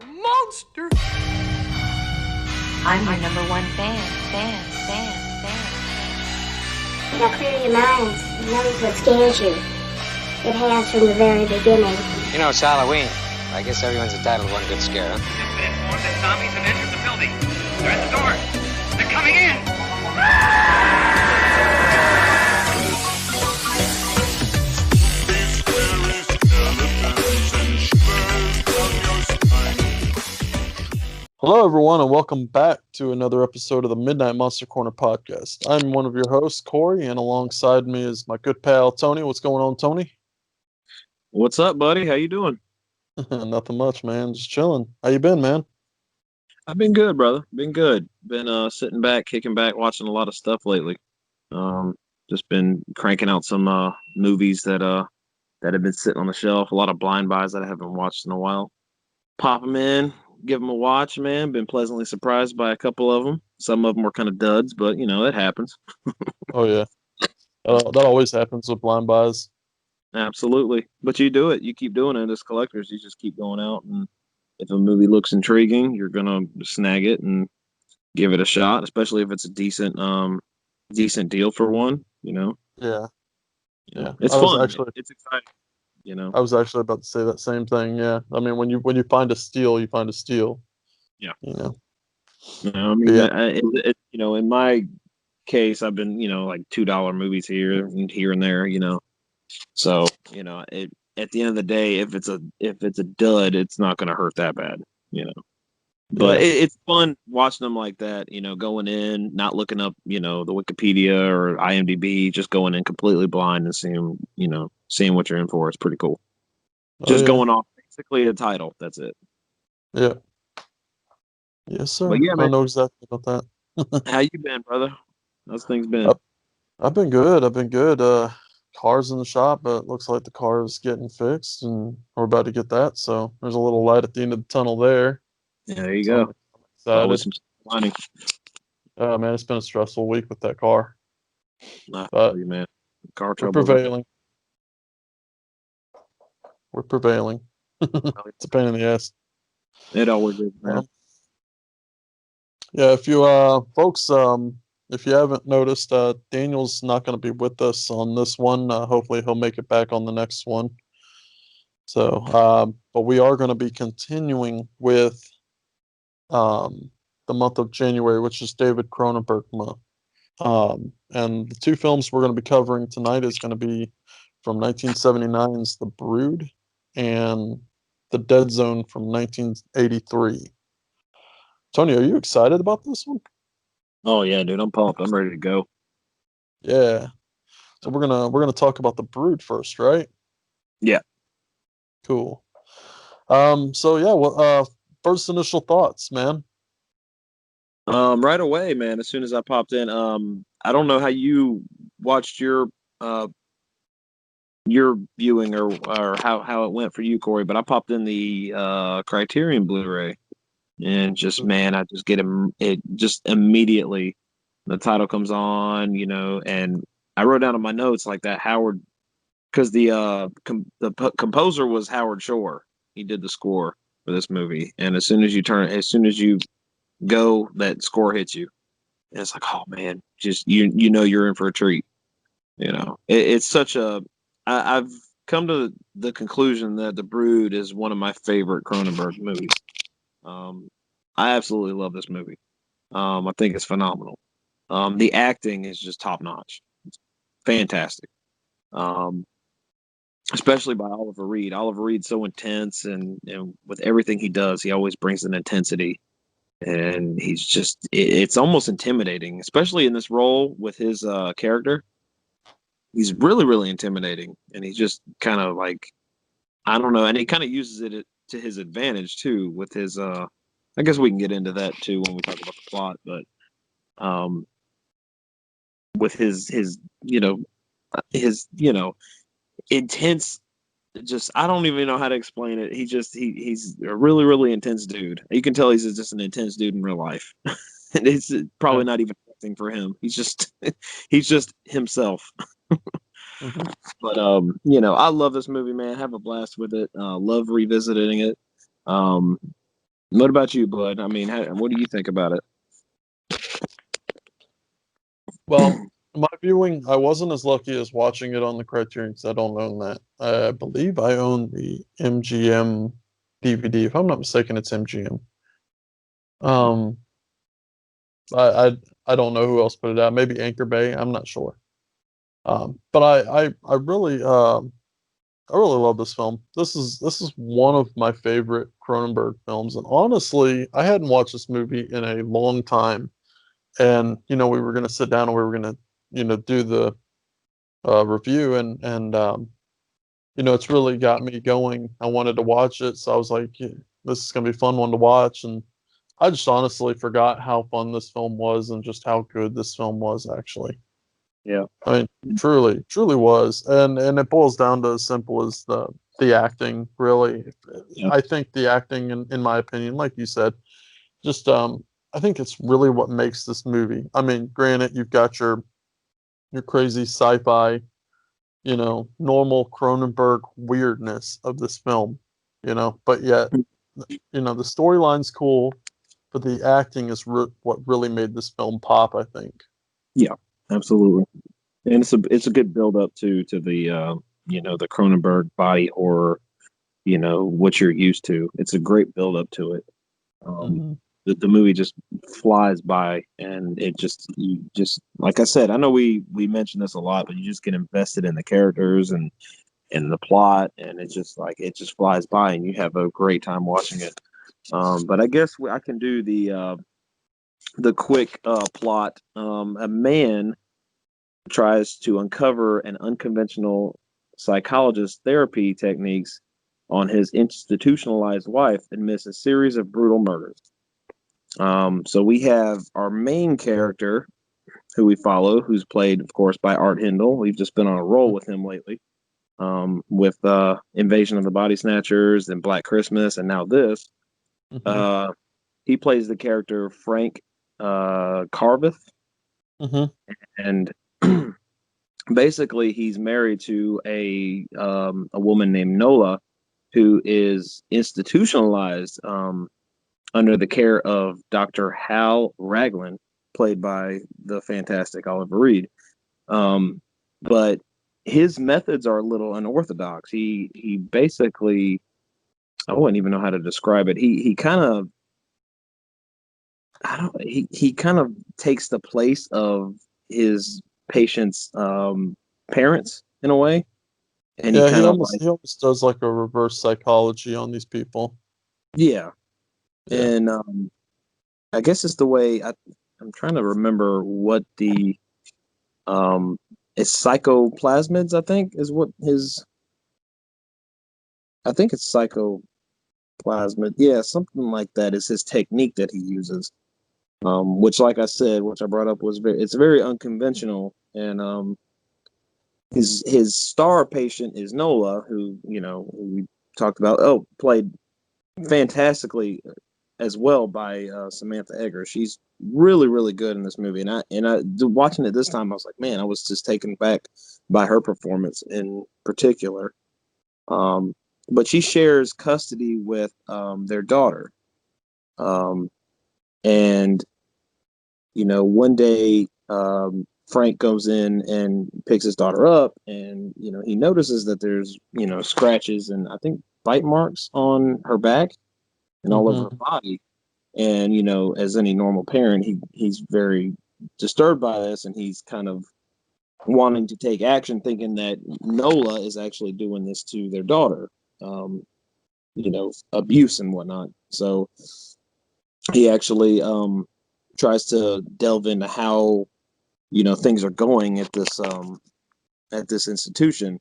a monster. I'm your number one fan. Now clear your minds. Notice what scares you. It has from the very beginning. You know, it's Halloween. I guess everyone's entitled to one good scare, huh? It's been informed that zombies have entered the building. They're at the door. They're coming in. Hello, everyone, and welcome back to another episode of the Midnight Monster Corner podcast. I'm one of your hosts, Corey, and alongside me is my good pal, Tony. What's going on, Tony? What's up, buddy? How you doing? Nothing much, man. Just chilling. How you been, man? I've been good, brother. Been good. Been sitting back, kicking back, watching a lot of stuff lately. Just been cranking out some movies that have been sitting on the shelf. A lot of blind buys that I haven't watched in a while. Pop them in, give them a watch, man. Been pleasantly surprised by a couple of them. Some of them were kind of duds, but you know it happens. Oh, yeah. That always happens with blind buys. Absolutely. But you do it. You keep doing it as collectors. You just keep going out, and if a movie looks intriguing, you're gonna snag it and give it a shot, especially if it's a decent deal for one, you know. Yeah. Yeah. It's fun. It's exciting, you know. I was actually about to say that same thing, yeah. I mean, when you find a steal, you find a steal. Yeah. You know. I mean, Yeah. you know, in my case, I've been, like $2 movies here and there, you know. So, you know, at the end of the day, if it's a dud, it's not going to hurt that bad, you know. But Yeah. it's fun watching them like that, you know, going in, not looking up, you know, the Wikipedia or IMDb, just going in completely blind and seeing what you're in for. It's pretty cool. Just yeah. going off basically a title. That's it. Yeah. Yes, sir. But yeah, I man, know exactly about that. how you been, brother? How's things been? I've been good. Car's in the shop, but it looks like the car is getting fixed, and we're about to get that. So there's a little light at the end of the tunnel there. Yeah, there you So go. I'm Always excited. some money. Man, it's been a stressful week with that car, I but feel you, man. Car we're trouble. prevailing. We're prevailing. It's a pain in the ass. It always is, man. Yeah, if you folks, if you haven't noticed, Daniel's not going to be with us on this one. Hopefully, he'll make it back on the next one. So, but we are going to be continuing with the month of January, which is David Cronenberg month. And the two films we're going to be covering tonight is going to be from 1979's The Brood and The Dead Zone from 1983. Tony, are you excited about this one? Oh yeah, dude, I'm pumped. I'm ready to go. Yeah. So we're gonna talk about The Brood first, right? Yeah. Cool. So yeah, well, first initial thoughts, man. Right away, man. As soon as I popped in, I don't know how you watched your viewing or how it went for you, Corey, but I popped in the Criterion Blu-ray, and just man, I just get it just immediately. The title comes on, you know, and I wrote down in my notes like that Howard, because the composer was Howard Shore. He did the score for this movie, and as soon as you go, that score hits you, and it's like, oh man, just you know you're in for a treat. You know, it's such a. I've come to the conclusion that The Brood is one of my favorite Cronenberg movies. I absolutely love this movie. I think it's phenomenal. The acting is just top notch. It's fantastic. Um, Especially by Oliver Reed. Oliver Reed's so intense, and with everything he does, he always brings an intensity, and he's just it's almost intimidating, especially in this role with his character. He's really, really intimidating, and he's just kind of like, I don't know, and he kind of uses it to his advantage too with his I guess we can get into that too when we talk about the plot, but with his intense, just I don't even know how to explain it. He's a really, really intense dude. You can tell he's just an intense dude in real life. And it's probably not even acting for him. He's just he's just himself. Mhm. But I love this movie, man. Have a blast with it. Love revisiting it. Um, What about you, Bud? I mean, what do you think about it? Well, my viewing, I wasn't as lucky as watching it on the Criterion because I don't own that. I believe I own the MGM DVD. If I'm not mistaken, it's MGM. Um, I I, I don't know who else put it out. Maybe Anchor Bay. I'm not sure. But I really love this film. This is one of my favorite Cronenberg films, and honestly, I hadn't watched this movie in a long time. And we were gonna sit down and we were gonna do the review, and it's really got me going. I wanted to watch it, so I was like, yeah, this is gonna be a fun one to watch. And I just honestly forgot how fun this film was and just how good this film was actually. Yeah. I mean, truly, truly was, and it boils down to as simple as the acting. Really, Yeah. I think the acting, in my opinion, like you said, just I think it's really what makes this movie. I mean, granted, you've got your crazy sci-fi, normal Cronenberg weirdness of this film, but yet, the storyline's cool, but the acting is what really made this film pop, I think. Yeah, absolutely. And it's a good build up to the the Cronenberg body horror, what you're used to. It's a great build up to it. Um, Hmm. the movie just flies by, and you just like I said, I know we mentioned this a lot, but you just get invested in the characters and the plot, and it just flies by, and you have a great time watching it. But I guess I can do the quick plot. A man tries to uncover an unconventional psychologist therapy techniques on his institutionalized wife amidst a series of brutal murders. So we have our main character who we follow, who's played, of course, by Art Hindle. We've just been on a roll with him lately, with Invasion of the Body Snatchers and Black Christmas, and now this. Hmm. Uh, he plays the character Frank Carveth, Hmm. and basically he's married to a woman named Nola, who is institutionalized under the care of Dr. Hal Raglan, played by the fantastic Oliver Reed. But his methods are a little unorthodox. He basically, I wouldn't even know how to describe it. He kind of, I don't he kind of takes the place of his patient's parents in a way, and he Yeah, he kind of almost like, he almost does like a reverse psychology on these people. yeah. Yeah. And I guess it's the way I'm trying to remember what the um it's psychoplasmids, I think, is what his, I think it's psychoplasmid. Yeah, something like that is his technique that he uses. Which, like I said, which I brought up, it's very unconventional. And his star patient is Nola, who we talked about. Oh, played fantastically as well by Samantha Eggar. She's really, really good in this movie. And I watching it this time, I was like, man, I was just taken back by her performance in particular. Um, but she shares custody with their daughter. Um, and one day Frank goes in and picks his daughter up, and he notices that there's scratches and I think bite marks on her back and all over her Hmm. body. And as any normal parent, he's very disturbed by this, and he's kind of wanting to take action, thinking that Nola is actually doing this to their daughter, um, abuse and whatnot. So he actually tries to delve into how things are going at this institution,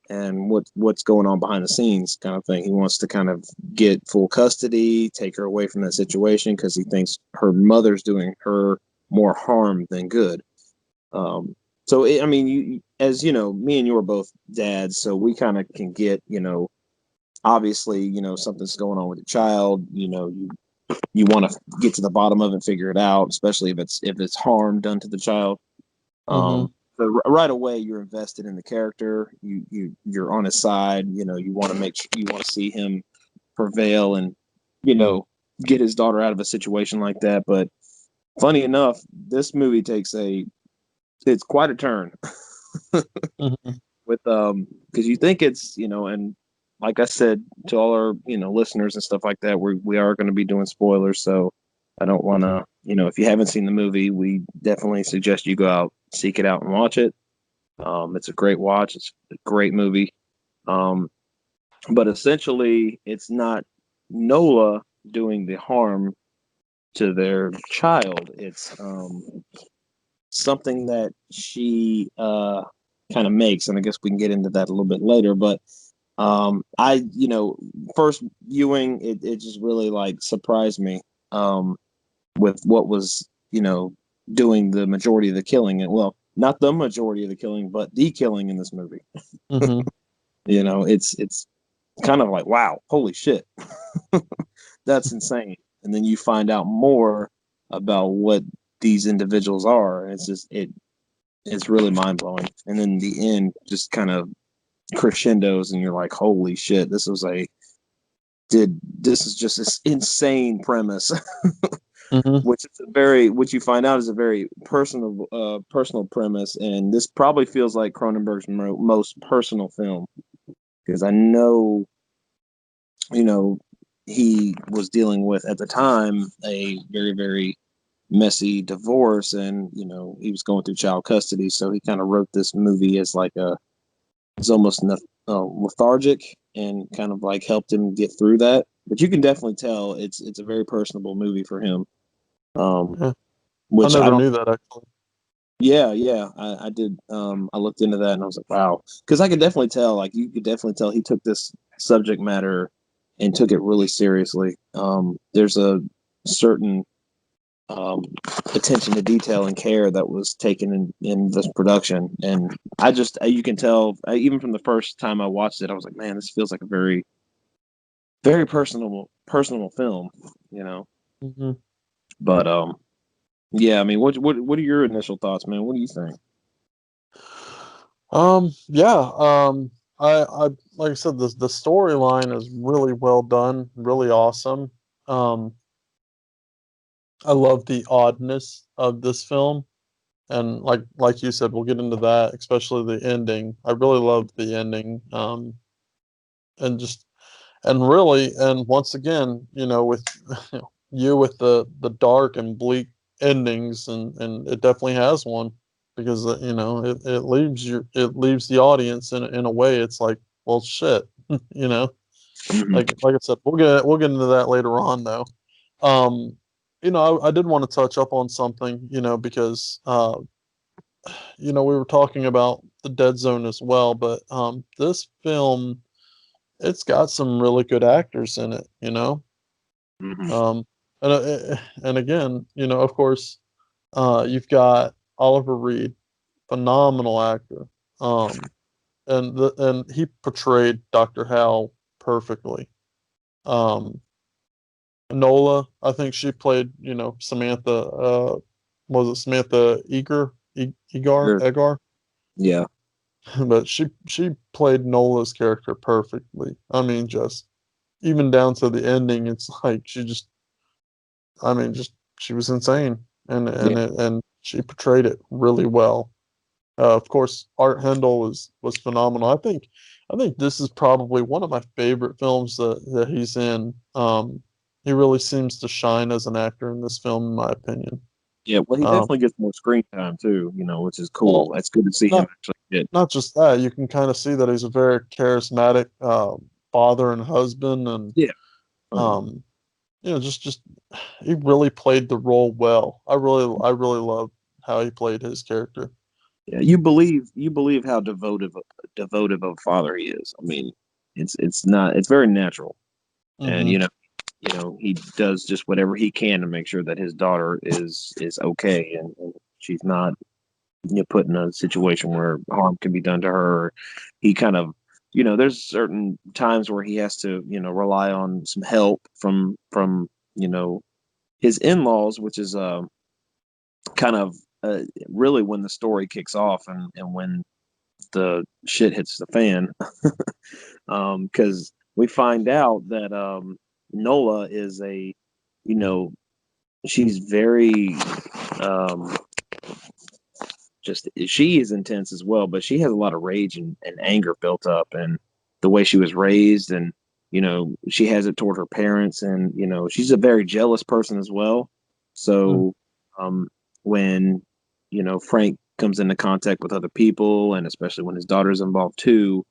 and what's going on behind the scenes, kind of thing. He wants to kind of get full custody, take her away from that situation, because he thinks her mother's doing her more harm than good. Um, so I mean, as you know, me and you are both dads, so we kind of can get, obviously, something's going on with the child. You want to get to the bottom of it, figure it out, especially if it's harm done to the child. Hmm. So right away you're invested in the character. You're on his side. You want to make sure, you want to see him prevail, and you know get his daughter out of a situation like that. But funny enough, this movie takes it's quite a turn Mhm. with because you think it's and like I said to all our listeners and stuff like that, we are going to be doing spoilers, so I don't want to if you haven't seen the movie, we definitely suggest you go out, seek it out, and watch it. It's a great watch. It's a great movie. Um, but essentially, it's not Nola doing the harm to their child. It's something that she kind of makes, and I guess we can get into that a little bit later. But I, first viewing, it just really like surprised me with what was, doing the majority of the killing. And well, not the majority of the killing, but the killing in this movie. Mhm. It's kind of like, wow, holy shit, that's insane. And then you find out more about what these individuals are, and it's really mind blowing. And then the end just kind of crescendos, and you're like, holy shit, this is just this insane premise. Mhm. Which you find out is a very personal premise, and this probably feels like Cronenberg's most personal film, because I know you know he was dealing with at the time a very very messy divorce, and he was going through child custody, so he kind of wrote this movie as like it's almost lethargic, and kind of like helped him get through that. But you can definitely tell it's a very personable movie for him. Um, Yeah. I which I never don't. knew that actually. Yeah, I did. I looked into that, and I was like, wow, because I could definitely tell. Like you could definitely tell he took this subject matter and took it really seriously. There's a certain um, attention to detail and care that was taken in this production, and you can tell even from the first time I watched it, I was like, man, this feels like a very very personal film, you know. Mhm. But yeah, I mean, what are your initial thoughts, man? What do you think? Yeah, I like I said, the storyline is really well done, really awesome. Um, I love the oddness of this film, and like you said, we'll get into that, especially the ending. I really loved the ending. And just and really, and once again, with you with the dark and bleak endings, and it definitely has one because it leaves the audience in a way. It's like, well, shit, you know. Mhm. Like I said, we'll get into that later on though. Um, I did want to touch up on something, because we were talking about the Dead Zone as well, but this film, it's got some really good actors in it, you know. Mhm. Um, and again, of course, you've got Oliver Reed, phenomenal actor. Um, and he portrayed Dr. Hal perfectly. Um, Nola, I think she played, Samantha. Was it Samantha Sure. Egar? Yeah. But she played Nola's character perfectly. I mean, just even down to the ending, it's like just she was insane, Yeah. and she portrayed it really well. Of course, Art Hindle was phenomenal. I think this is probably one of my favorite films that he's in. He really seems to shine as an actor in this film, in my opinion. Yeah. Well, he Um, definitely gets more screen time too, which is well, cool. It's good to see him not actually get. not just that, you can kind of see that he's a very charismatic father and husband, and Yeah. Uh-huh. um, just he really played the role well. I really love how he played his character. Yeah. You believe how devoted of a father he is. I mean, it's very natural, and Hmm. he does just whatever he can to make sure that his daughter is okay, and she's not put in a situation where harm can be done to her. He kind of, there's certain times where he has to, rely on some help from his in-laws, which is kind of really when the story kicks off, and when the shit hits the fan. Because we find out that Nola is a you know, she's very just she is intense as well, but she has a lot of rage and anger built up, and the way she was raised, and she has it toward her parents, and she's a very jealous person as well. So when Frank comes into contact with other people, and especially when his daughter's involved too,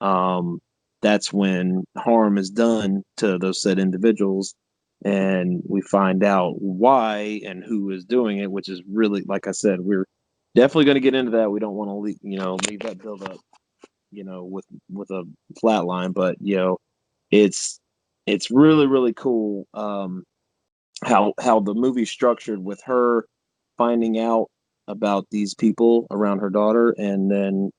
that's when harm is done to those said individuals, and we find out why and who is doing it, which is really, like I said, we're definitely going to get into that. We don't want to leave that build up, with a flat line, but it's really really cool, how the movie's structured, with her finding out about these people around her daughter, and then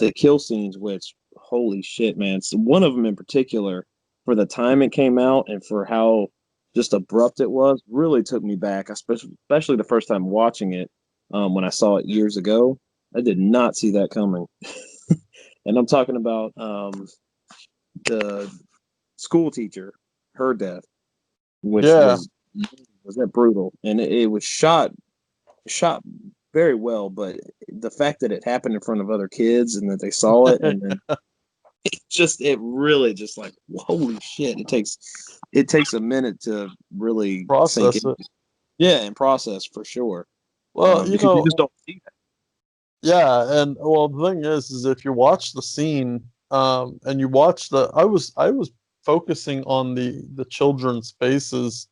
the kill scenes, which, holy shit, man. So one of them in particular, for the time it came out and for how just abrupt it was, really took me back, especially the first time watching it. When I saw it years ago, I did not see that coming. And I'm talking about the school teacher, her death, which Yeah. was that brutal, and it was shot very well, but the fact that it happened in front of other kids and that they saw it, and then it really just like, holy shit, it takes a minute to really sink Process in. it. Yeah, and process for sure. Well, Because you just don't see that. yeah, and well, the thing is if you watch the scene, and you watch I was focusing on the children's faces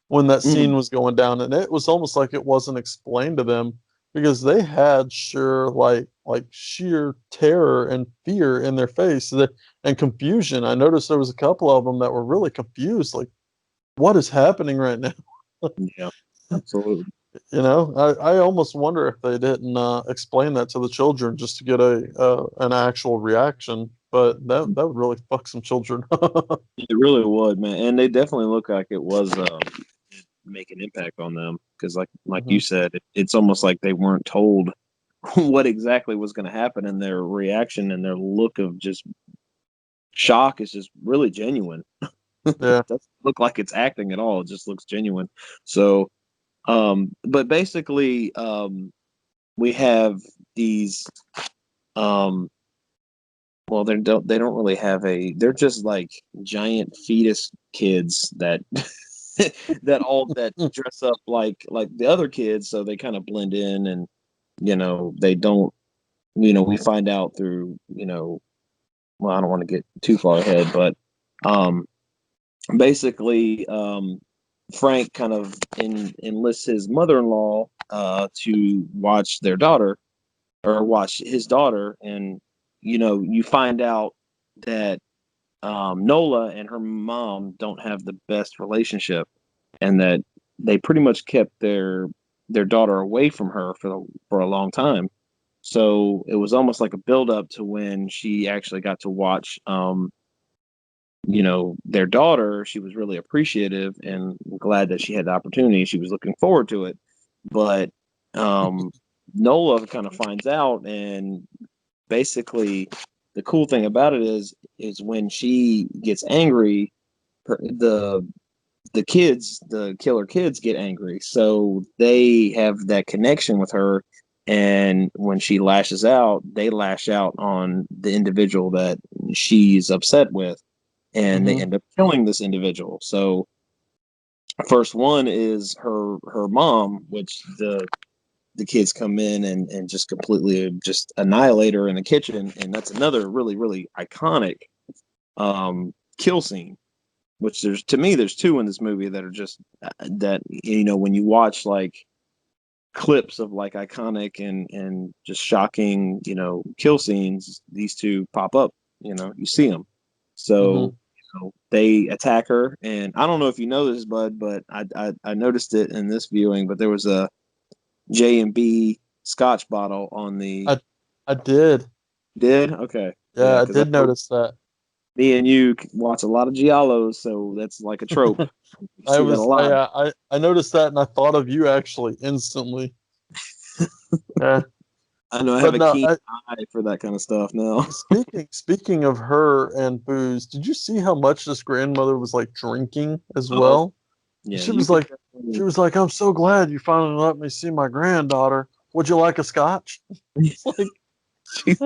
when that Mhm. scene was going down, and it was almost like it wasn't explained to them because they had sheer terror and fear in their face, and confusion. I noticed there was a couple of them that were really confused, like, what is happening right now? Yeah, absolutely. I almost wonder if they didn't explain that to the children just to get an actual reaction, but that would really fuck some children. It really would, man, and they definitely look like it was make an impact on them, because like you Mhm. said, it's almost like they weren't told what exactly was going to happen, and their reaction and their look of just shock is just really genuine. Yeah. Doesn't look like it's acting at all. It just looks genuine. So, but basically, we have these, um, well, they don't really have they're just like giant fetus kids that that dress up like the other kids, so they kind of blend in, and they don't, we find out through, well, I don't want to get too far ahead, but um basically, Frank kind of enlists his mother-in-law to watch their daughter, or watch his daughter, and you find out that Nola and her mom don't have the best relationship, and that they pretty much kept their daughter away from her for a long time. So it was almost like a build up to when she actually got to watch their daughter. She was really appreciative and glad that she had the opportunity. She was looking forward to it. But Nola kind of finds out, and basically the cool thing about it is when she gets angry, the kids, the killer kids, get angry. So they have that connection with her, and when she lashes out, they lash out on the individual that she's upset with, and they Mhm. end up killing this individual. So first one is her mom, which the kids come in and just completely just annihilate her in the kitchen, and that's another really really iconic kill scene. Which there's two in this movie that are just that, when you watch like clips of like iconic and just shocking, kill scenes, these two pop up. You see them. So Mhm. they attack her, and I don't know if you know this, bud, but I noticed it in this viewing. But there was a J&B Scotch bottle on the. I I did. Did okay, yeah, Yeah, I because I did know notice that. me and you watch a lot of giallos, so that's like a trope. You I see that a was I lot. I noticed that and I thought of you actually instantly. Yeah. I know I have But a no, keen eye for that kind of stuff now. speaking of her and booze, did you see how much this grandmother was like drinking as Oh, well? Yeah, She you was could like, definitely. I'm so glad you finally let me see my granddaughter. Would you like a scotch? It's She's,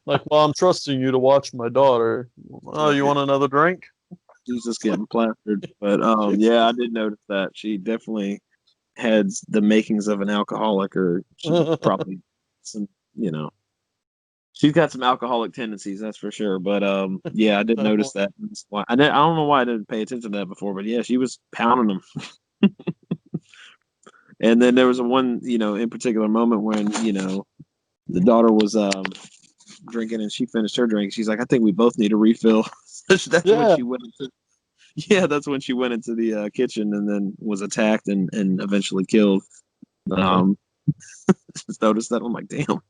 like, well, I'm trusting you to watch my daughter. Oh, you want another drink? she's just getting plastered. But yeah, I did notice that she definitely had the makings of an alcoholic, or she probably some, you know, she's got some alcoholic tendencies, that's for sure. But yeah, I did notice Definitely. that. I don't know why I didn't pay attention to that before, but yeah, she was pounding them. And then there was a one, in particular moment when, the daughter was drinking and she finished her drink. She's like, I think we both need a refill. That's when Yeah. she went into Yeah, that's when she went into the kitchen and then was attacked and eventually killed. Um, just noticed that. I'm like, damn,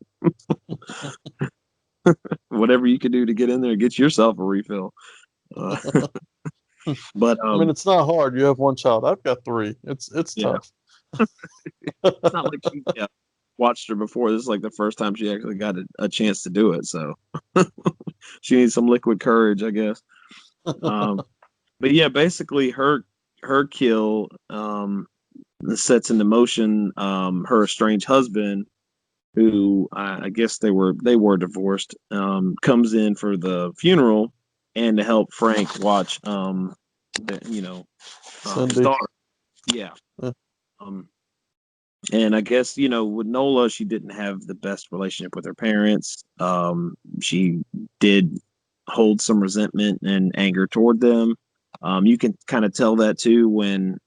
whatever you could do to get in there, get yourself a refill. Uh, but I mean, it's not hard. You have one child. I've got three. It's yeah, tough. it's not like she watched her before. This is like the first time she actually got a chance to do it. So she needs some liquid courage, I guess. Um, but yeah, basically her kill sets into motion her estranged husband, who I guess they were divorced, comes in for the funeral and to help Frank watch his Cindy. daughter. Yeah. Uh, Um, and I guess, with Nola, she didn't have the best relationship with her parents. She did hold some resentment and anger toward them. You can kind of tell that too when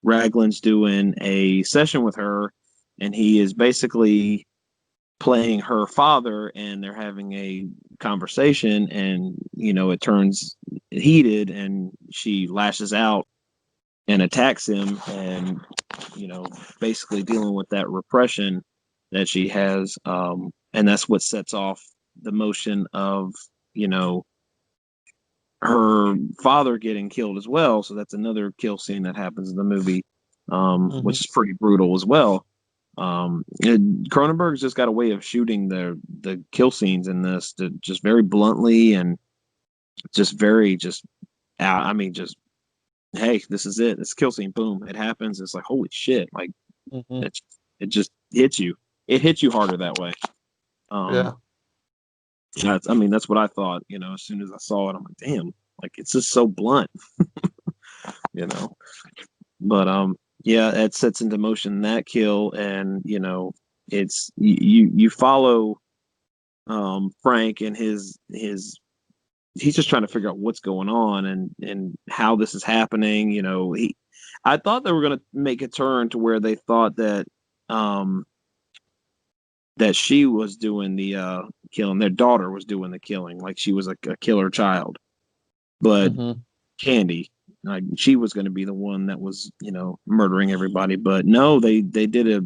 Raglan's doing a session with her, and he is basically playing her father, and they're having a conversation, and it turns heated, and she lashes out and attacks him, and basically dealing with that repression that she has, and that's what sets off the motion of you know her father getting killed as well. So that's another kill scene that happens in the movie, mhm. which is pretty brutal as well. Cronenberg's just got a way of shooting the kill scenes in this to just very bluntly and just very just out. I mean, just hey, this is it. It's a kill scene. Boom, it happens. It's like holy shit. Like Mhm. it just hits you. It hits you harder that way. Yeah. I mean, that's what I thought. As soon as I saw it, I'm like, damn. Like it's just so blunt. You know. But yeah, it sets into motion that kill, and it's you follow Frank and his he's just trying to figure out what's going on and how this is happening. I thought they were going to make a turn to where they thought um that she was doing the killing, their daughter was doing the killing, like she was a killer child, but Mhm. Candy, like she was going to be the one that was murdering everybody. But no, they did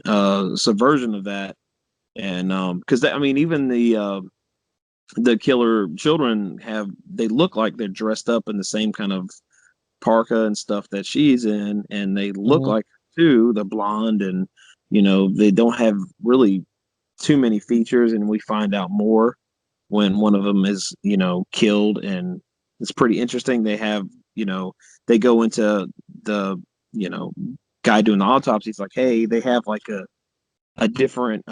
a subversion of that. And because I mean, even the killer children they look like they're dressed up in the same kind of parka and stuff that she's in, and they look Mhm. like her too, the blonde, and they don't have really too many features, and we find out more when one of them is killed, and it's pretty interesting. They go into the you know guy doing the autopsy. It's like, hey, they have like a different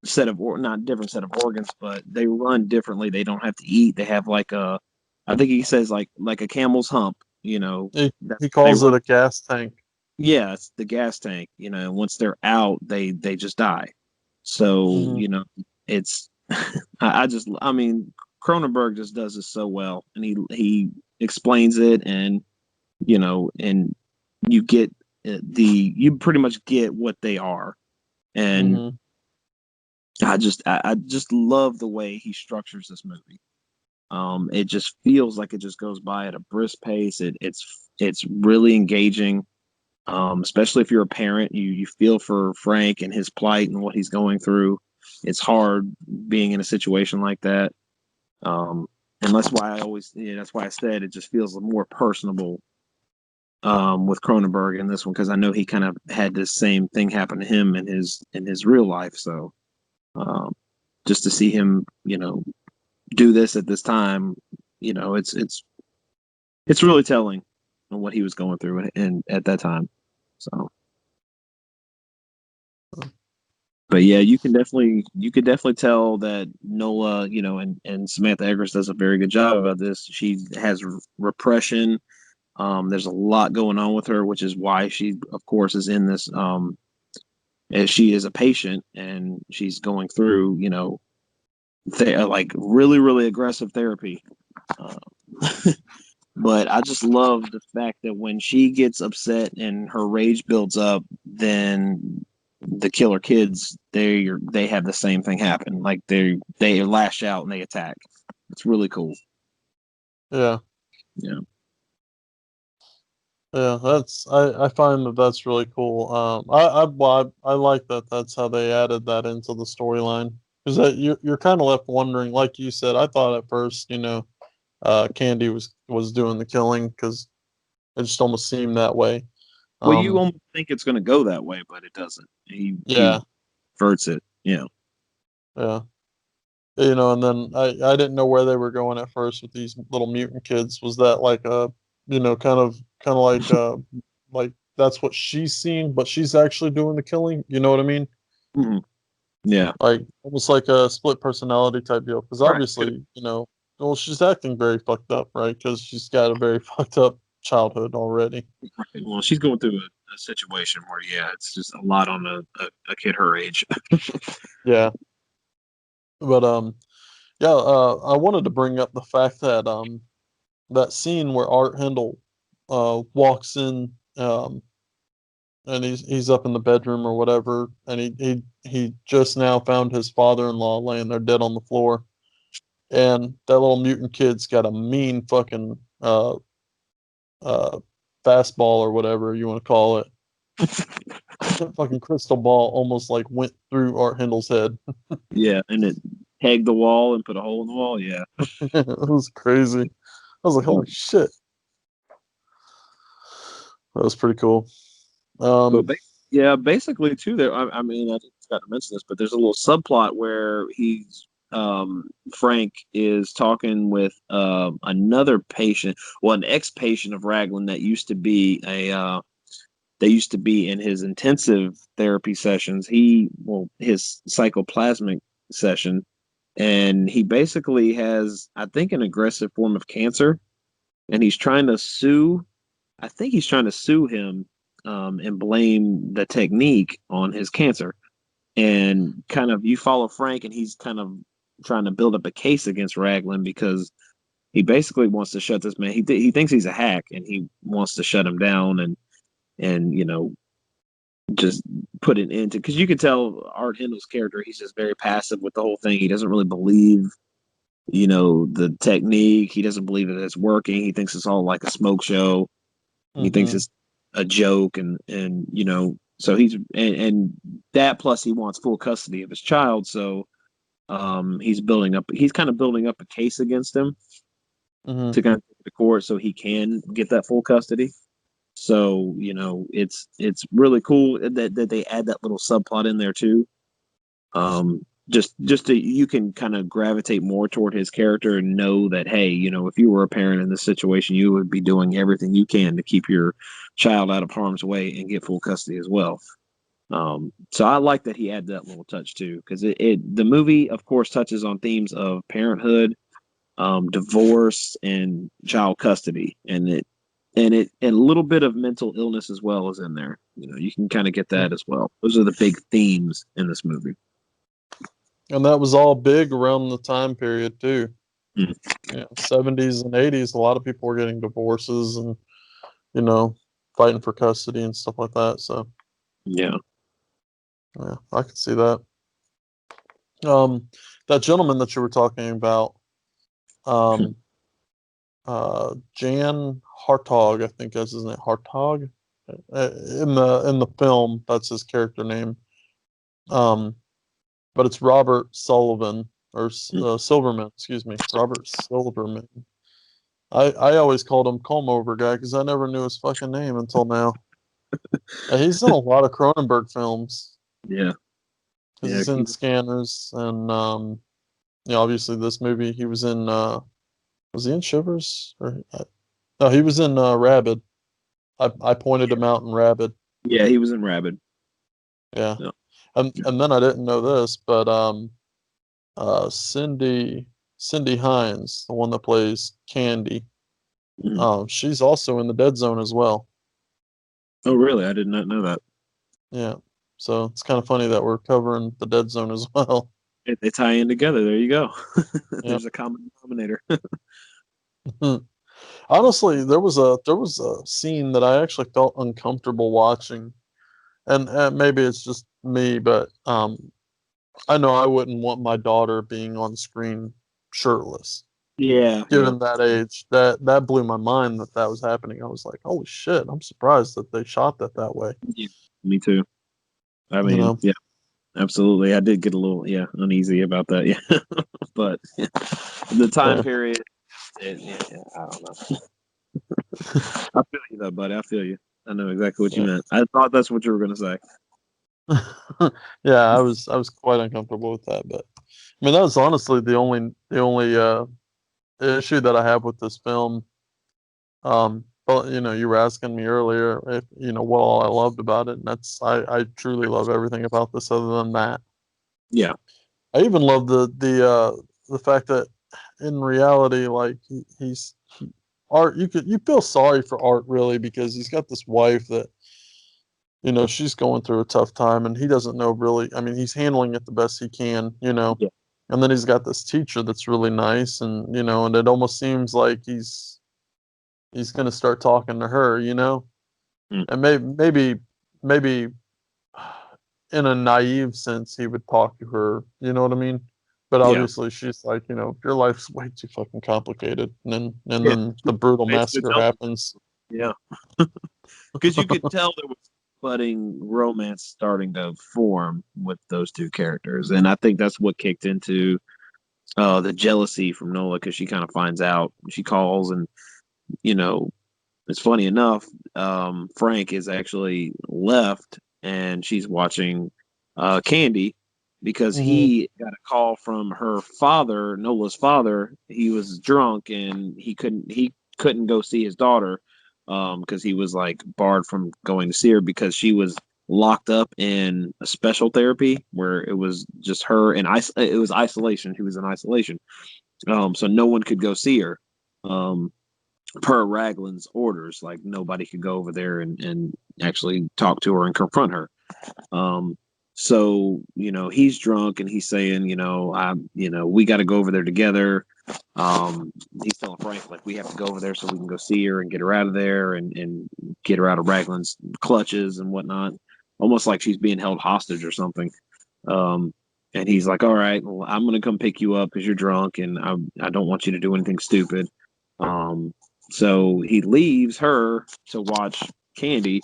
set of not different set of organs, but they run differently. They don't have to eat. They have like I think he says like a camel's hump. He, That's he they calls it run. a gas tank. Yeah, it's the gas tank. Once they're out, they just die. So Mhm. it's I mean, Cronenberg just does this so well, and he explains it, and and you get you pretty much get what they are, and Mhm. I just love the way he structures this movie. It just feels like it just goes by at a brisk pace. It's really engaging, especially if you're a parent. You feel for Frank and his plight and what he's going through. It's hard being in a situation like that. Um, and that's why that's why I said it just feels more personable with Cronenberg in this one, because I know he kind of had this same thing happen to him in his real life. So um, just to see him, do this at this time, it's it's really telling on what he was going through and at that time. So, but yeah, you could definitely tell that Nola, and Samantha Eggers does a very good job about this. She has repression. There's a lot going on with her, which is why she, of course, is in this. As she is a patient and she's going through, like really, really aggressive therapy. Uh, but I just love the fact that when she gets upset and her rage builds up, then the killer kids they have the same thing happen. Like they lash out and they attack. It's really cool. Yeah. Yeah. Yeah, I find that that's really cool. I like that that's how they added that into the storyline because that you're kind of left wondering, like you said. I thought at first, Candy was doing the killing because it just almost seemed that way. Well, you Um, almost think it's going to go that way, but it doesn't. He yeah, verts it. Yeah. yeah, and then I didn't know where they were going at first with these little mutant kids. Was that like a, kind of like that's what she's seeing, but she's actually doing the killing. You know what I mean? Mhm. Yeah. Like almost like a split personality type deal. Because Right. obviously, well, she's acting very fucked up, right? Because she's got a very fucked up childhood already. Right. Well, she's going through a situation where, yeah, it's just a lot on a kid her age. Yeah, but yeah. I wanted to bring up the fact that that scene where Art Hindle walks in and he's up in the bedroom or whatever, and he just now found his father-in-law laying there dead on the floor, and that little mutant kid's got a mean fucking uh, fastball or whatever you want to call it. That fucking crystal ball almost like went through Art Hindle's head. Yeah, and it pegged the wall and put a hole in the wall. Yeah. It was crazy. I was like, holy shit. That was pretty cool. But Um, yeah, basically too. There, I mean, I forgot to mention this, but there's a little subplot where Frank is talking with another patient, well, an ex-patient of Raglan that used to be in his intensive therapy sessions. His psychoplasmic session, and he basically has, I think, an aggressive form of cancer, and he's trying to sue. I think he's trying to sue him, and blame the technique on his cancer. And kind of you follow Frank, and he's kind of trying to build up a case against Raglan because he basically wants to shut this man. He thinks he's a hack, and he wants to shut him down and just put an end to, because you could tell Art Hindle's character, he's just very passive with the whole thing. He doesn't really believe, the technique. He doesn't believe that it's working. He thinks it's all like a smoke show. He thinks mhm, it's a joke, and so and that plus he wants full custody of his child. So he's kind of building up a case against him mhm, to kind of take the court so he can get that full custody. So it's really cool that they add that little subplot in there too. Just to, you can kind of gravitate more toward his character and know that, hey, if you were a parent in this situation, you would be doing everything you can to keep your child out of harm's way and get full custody as well. So I like that he added that little touch too, because the movie, of course, touches on themes of parenthood, divorce, and child custody, and a little bit of mental illness as well is in there. You can kind of get mhm. that as well. Those are the big themes in this movie. And that was all big around the time period too. Mm. 70s and 80s, a lot of people were getting divorces and, you know, fighting for custody and stuff like that. So, Yeah. yeah, I could see that. Um, that gentleman that you were talking about, um, Jan Hartog, I think that's his name, Hartog. In the film, that's his character name. Um, but it's Robert Sullivan or Mm. Silverman, excuse me, Robert Silverman. I always called him Comb Over Guy because I never knew his fucking name until now. He's in a lot of Cronenberg films Yeah. because Yeah. he's in Scanners and obviously this movie he was in. Was he in Shivers? Or No, he was in Rabid. I pointed him out in Rabid. Yeah, he was in Rabid. Yeah. Yeah. And then I didn't know this, but Cindy Hines, the one that plays Candy, Mhm. she's also in the Dead Zone as well. Oh, really? I did not know that. Yeah. So it's kind of funny that we're covering the Dead Zone as well. They tie in together. There you go. Yeah. There's a common denominator. Honestly, there was a scene that I actually felt uncomfortable watching, and maybe it's just me, but I know I wouldn't want my daughter being on screen shirtless. Yeah, yeah, Given that age, that blew my mind that that was happening. I was like, holy shit! I'm surprised that they shot that way. yeah. Me too. I You mean, know. yeah, absolutely. I did get a little, yeah, uneasy about that. Yeah, but the time Yeah. period, I don't know. I feel you though, buddy. I feel you. I know exactly what you Yeah. meant. I thought that's what you were gonna say. Yeah, I was quite uncomfortable with that, but I mean that was honestly the only issue that I have with this film. But you were asking me earlier if what all I loved about it, and that's I truly love everything about this other than that. Yeah, I even love the fact that in reality, like Art, you feel sorry for Art really because he's got this wife that she's going through a tough time and he doesn't know really. I mean, he's handling it the best he can, yeah, and then he's got this teacher that's really nice, and it almost seems like he's gonna start talking to her, mm, and maybe in a naive sense he would talk to her, you know what I mean? But yeah, obviously she's like, your life's way too fucking complicated, and yeah. then the brutal Basically, massacre tell them. happens. Yeah, because you could tell there was budding romance starting to form with those two characters, and I think that's what kicked into the jealousy from Nola because she kind of finds out. She calls, and you know, it's funny enough. Frank is actually left, and she's watching Candy because Hmm. he got a call from her father, Nola's father. He was drunk and he couldn't go see his daughter because he was like barred from going to see her because she was locked up in a special therapy where it was just her and it was isolation. She was in isolation, so no one could go see her. Um, per Raglan's orders, like nobody could go over there and actually talk to her and confront her. Um, so he's drunk and he's saying, we got to go over there together. He's telling Frank like we have to go over there so we can go see her and get her out of there and get her out of Raglan's clutches and whatnot. Almost like she's being held hostage or something. Um, and he's like, "All right, well, I'm gonna come pick you up because you're drunk, and I don't want you to do anything stupid." Um, so he leaves her to watch Candy,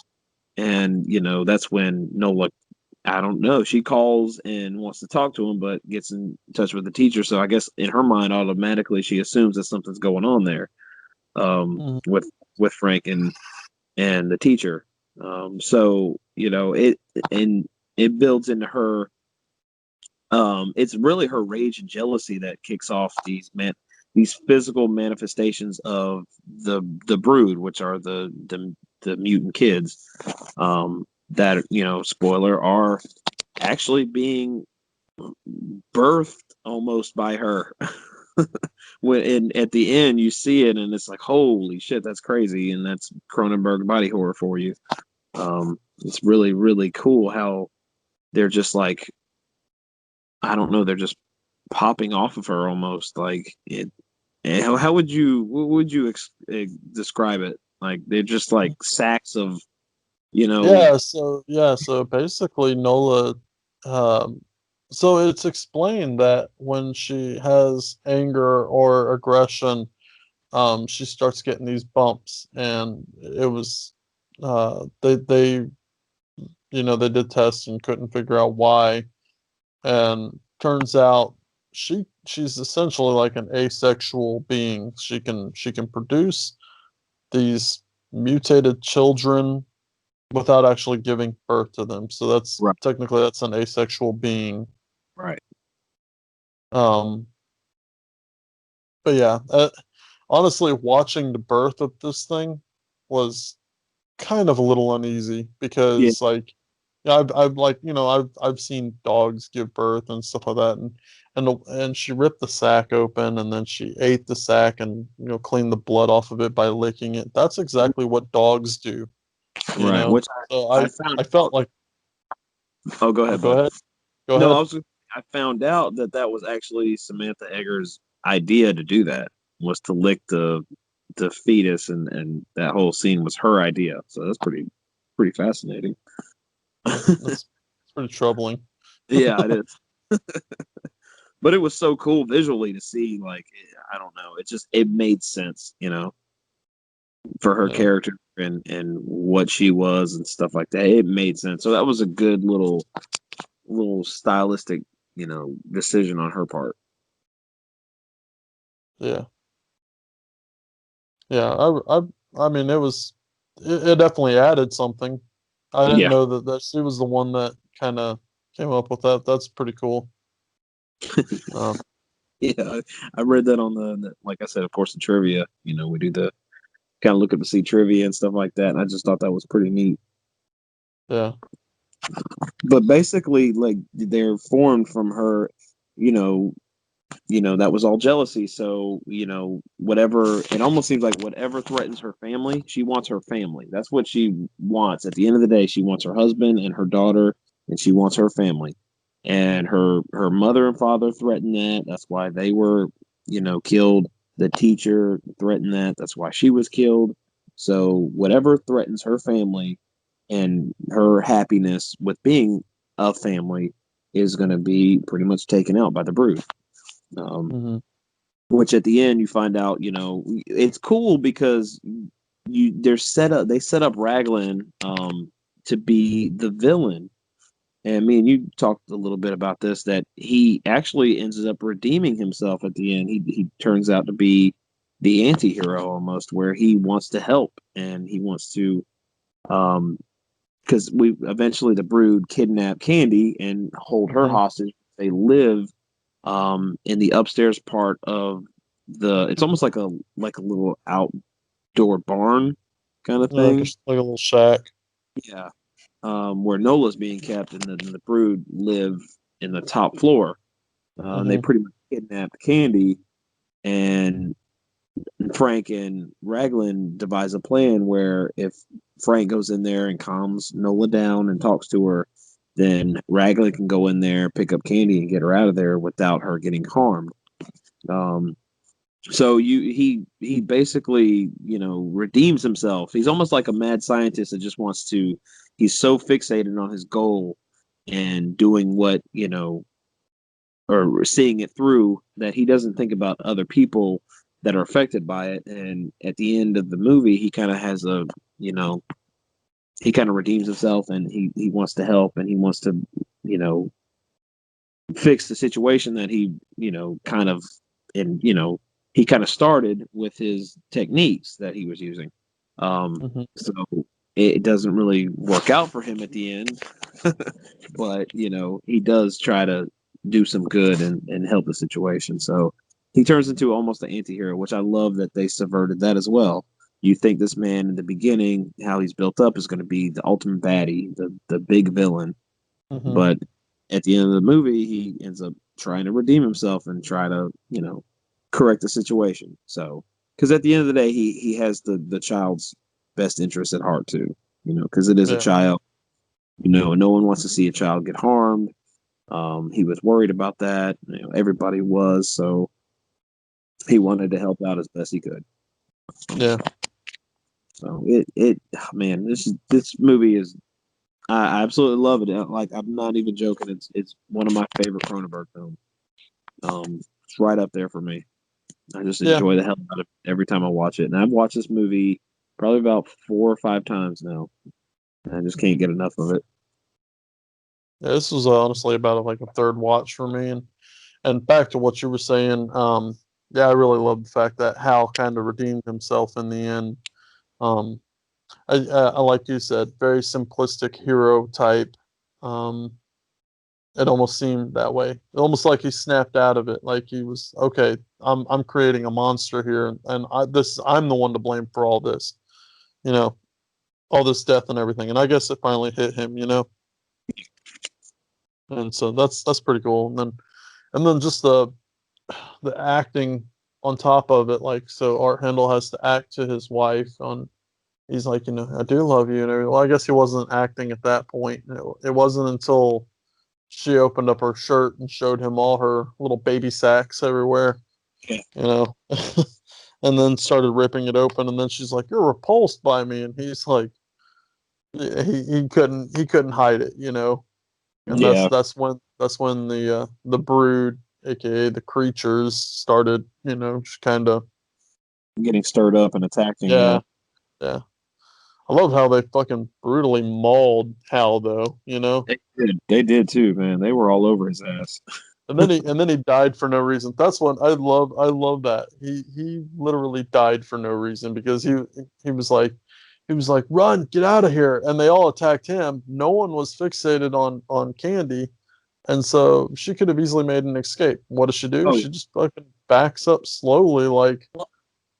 and that's when Nola, I don't know, she calls and wants to talk to him, but gets in touch with the teacher. So I guess in her mind, automatically she assumes that something's going on there Hmm. with Frank and the teacher. So it builds into her. It's really her rage and jealousy that kicks off these physical manifestations of the brood, which are the mutant kids. That spoiler are actually being birthed almost by her. At the end you see it and it's like holy shit, that's crazy, and that's Cronenberg body horror for you. It's really really cool how they're just like, I don't know, they're just popping off of her almost like it. How would you what would you describe it? Like they're just like sacks of you know So basically Nola, um, so it's explained that when she has anger or aggression, she starts getting these bumps, and it was they did tests and couldn't figure out why, and turns out she's essentially like an asexual being. She can produce these mutated children without actually giving birth to them. So right, that's an asexual being. right. Um, but yeah, honestly, watching the birth of this thing was kind of a little uneasy Yeah. because, like, yeah, I've like, I've seen dogs give birth and stuff like that, and she ripped the sack open, and then she ate the sack and cleaned the blood off of it by licking it. That's exactly what dogs do, you Right. know. Which So I I found felt like, oh, go oh, ahead, go bud. ahead, go No, ahead. I found out that that was actually Samantha Egger's idea to do that, was to lick the fetus, and that whole scene was her idea. So that's pretty fascinating. It's pretty troubling. Yeah, it is. But it was so cool visually to see. Like, I don't know, it made sense, for her Yeah, character and what she was and stuff like that. It made sense. So that was a good little stylistic, decision on her part. yeah, yeah. I mean, it definitely added something. I didn't Yeah. know that she was the one that kind of came up with that. That's pretty cool. Uh, Yeah, I read that on like I said, of course, the trivia. We do the kind of look up to see trivia and stuff like that. And I just thought that was pretty neat. yeah. But basically, like, they're formed from her, you know, that was all jealousy. So, whatever, it almost seems like whatever threatens her family, she wants her family. That's what she wants. At the end of the day, she wants her husband and her daughter, and she wants her family. And her mother and father threatened that. That's why they were, killed. The teacher threatened that. That's why she was killed. So whatever threatens her family and her happiness with being a family is going to be pretty much taken out by the brood. Um, Hmm. which at the end you find out, it's cool because they set up Raglan to be the villain. And me and you talked a little bit about this, that he actually ends up redeeming himself at the end. He turns out to be the anti-hero almost, where he wants to help and he wants to um because we eventually the brood kidnap Candy and hold her Hmm. hostage. They live in the upstairs part of it's almost like a little outdoor barn kind of Like thing. like a little shack. Yeah. Where Nola's being kept, and the brood live in the top floor. And they Hmm. pretty much kidnapped Candy, and Frank and Raglan devise a plan where if Frank goes in there and calms Nola down and talks to her, then Raglan can go in there, pick up Candy, and get her out of there without her getting harmed. Um, so he basically redeems himself. He's almost like a mad scientist that just wants to. He's so fixated on his goal and doing what or seeing it through, that he doesn't think about other people that are affected by it. And at the end of the movie, he kind of has you know he kind of redeems himself, and he wants to help, and he wants to you know fix the situation that he kind of and he kind of started with his techniques that he was using. Hmm. So it doesn't really work out for him at the end, but he does try to do some good and help the situation. So he turns into almost an anti-hero, which I love that they subverted that as well. You think this man in the beginning, how he's built up, is going to be the ultimate baddie, the big villain, Hmm. but at the end of the movie, he ends up trying to redeem himself and try to, correct the situation. So, because at the end of the day, he has the child's best interest at heart too, because it is a Yeah. child. No one wants to see a child get harmed. He was worried about that. Everybody was. So he wanted to help out as best he could. Yeah. So man, this movie is. I absolutely love it. Like, I'm not even joking. It's one of my favorite Cronenberg films. It's right up there for me. I just Yeah. enjoy the hell out of it every time I watch it. And I've watched this movie probably about 4 or 5 times now. And I just can't get enough of it. Yeah, this was honestly about like a third watch for me, and back to what you were saying. Yeah, I really love the fact that Hal kind of redeemed himself in the end. Um, I like you said, very simplistic hero type. Um, It almost seemed that way. Almost like he snapped out of it. Like he was, okay, I'm creating a monster here, and I'm the one to blame for all this. You know, all this death and everything. And I guess it finally hit him. And so that's pretty cool. And then just the acting on top of it. Like, so Art Handel has to act to his wife on. He's like, I do love you, and everything. Well, I guess he wasn't acting at that point. It wasn't until she opened up her shirt and showed him all her little baby sacks everywhere, Yeah. you know, and then started ripping it open. And then she's like, "You're repulsed by me," and he's like, he couldn't hide it. And that's Yeah, that's when the brood, aka the creatures, started, just kind of, getting stirred up and attacking. Yeah, yeah, yeah. I love how they fucking brutally mauled Hal, though. they did too, man. They were all over his ass. And then he died for no reason. That's what I love that. He literally died for no reason because he was like, "Run, get out of here." And they all attacked him. No one was fixated on Candy. And so she could have easily made an escape. What does she do? Oh, She just fucking backs up slowly, like,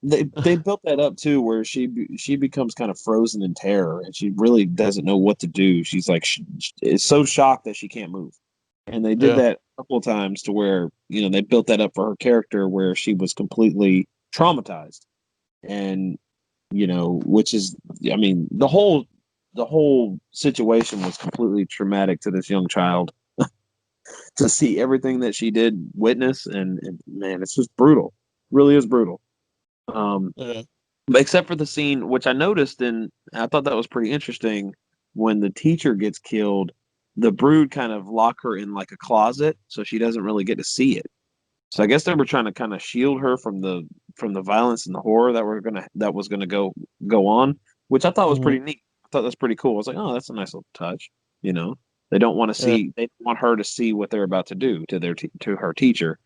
they built that up too, where she becomes kind of frozen in terror, and she really doesn't know what to do. She's like, she is so shocked that she can't move. And they did yeah, that a couple of times to where they built that up for her character, where she was completely traumatized, and which is, I mean, the whole situation was completely traumatic to this young child to see everything that she did witness, and man, it's just brutal. Really is brutal. Um, yeah, except for the scene, which I noticed, and I thought that was pretty interesting, when the teacher gets killed, the brood kind of lock her in like a closet, so she doesn't really get to see it. So I guess they were trying to kind of shield her from the violence and the horror that was gonna go on, which I thought was hmm pretty neat. I thought that's pretty cool. I was like, oh, that's a nice little touch. You know, they don't want to yeah, see, they want her to see what they're about to do to to her teacher.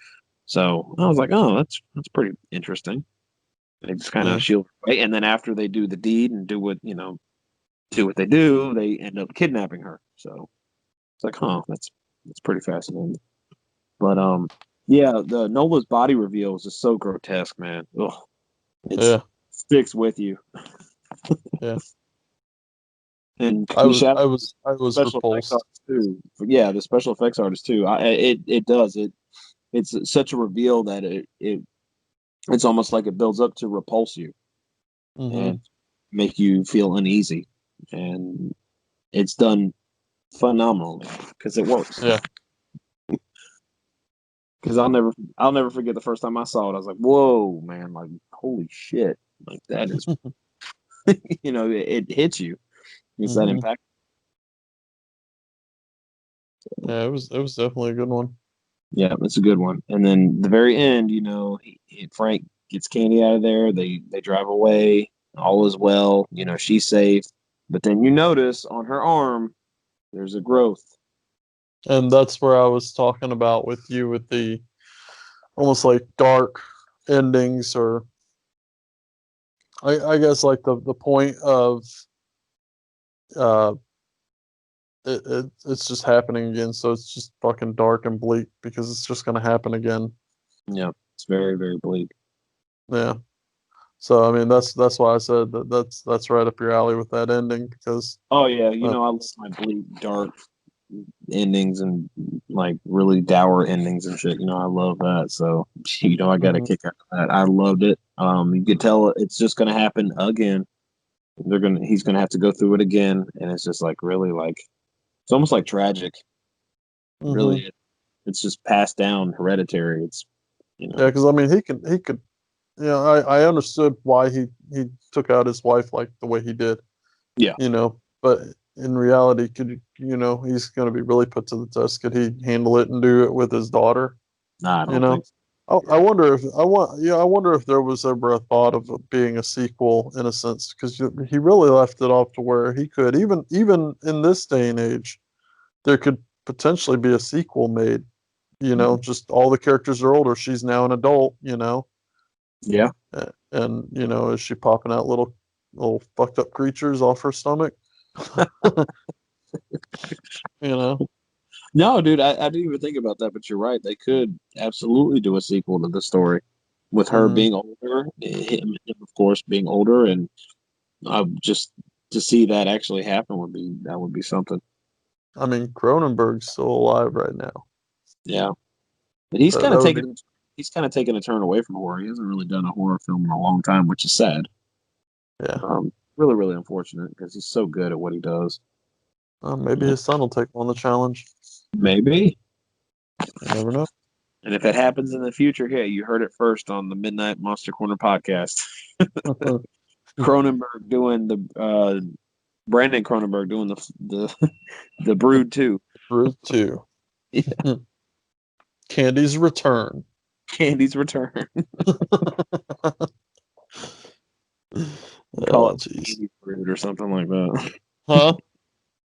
So I was like, oh, that's pretty interesting. They just kind yeah, of shield her away, and then after they do the deed and do what they do, they end up kidnapping her. So it's like, huh, that's pretty fascinating. But yeah, the Nola's body reveal is just so grotesque, man. Ugh, it yeah, sticks with you. yeah. And I we was shout I out was I the was special effects repulsed. artists too. Yeah, the special effects artist too. It does it. It's such a reveal that it's almost like it builds up to repulse you Hmm and make you feel uneasy, and it's done phenomenally because it works. Yeah. Because I'll never forget the first time I saw it. I was like, whoa, man, like holy shit, like that is it hits you. It's that hmm impact. Yeah, it was definitely a good one. Yeah, it's a good one. And then the very end, Frank gets Candy out of there. They drive away. All is well. She's safe. But then you notice on her arm, there's a growth. And that's where I was talking about with you with the almost like dark endings, or I guess like the point of uh it's just happening again, so it's just fucking dark and bleak because it's just gonna happen again. Yeah, it's very, very bleak. Yeah. So I mean that's why I said that's right up your alley with that ending because Oh yeah, uh, I love my bleak, dark endings and like really dour endings and shit. I love that. So I got a mhm, kick out of that. I loved it. You could tell it's just gonna happen again. He's gonna have to go through it again, and it's just like really like it's almost like tragic. mhm. Really, it's just passed down, hereditary. It's you Yeah, know, because I mean he could I understood why he took out his wife like the way he did, yeah. but in reality, he's going to be really put to the test. Could he handle it and do it with his daughter? Nah, I You don't think know, so. I wonder if I wonder if there was ever a thought of it being a sequel in a sense, because he really left it off to where he could, even in this day and age, there could potentially be a sequel made. Mhm. Just all the characters are older. She's now an adult. Yeah, And is she popping out little fucked up creatures off her stomach? you know. No, dude, I didn't even think about that, but you're right. They could absolutely do a sequel to the story with her Hmm. being older, him of course being older, and just to see that actually happen would be something. I mean, Cronenberg's still alive right now. Yeah, but he's kind That of would taken be, a turn away from horror. He hasn't really done a horror film in a long time, which is sad. yeah. Really, really unfortunate because he's so good at what he does. Maybe Yeah. his son will take on the challenge. Maybe. You never know. And if it happens in the future, hey, you heard it first on the Midnight Monster Corner podcast. Cronenberg doing the Brandon Cronenberg doing the the Brood too. Root 2. Candy's Return. Candy's Return. Call Oh, it jeez. Candy's Brood or something like that. Huh?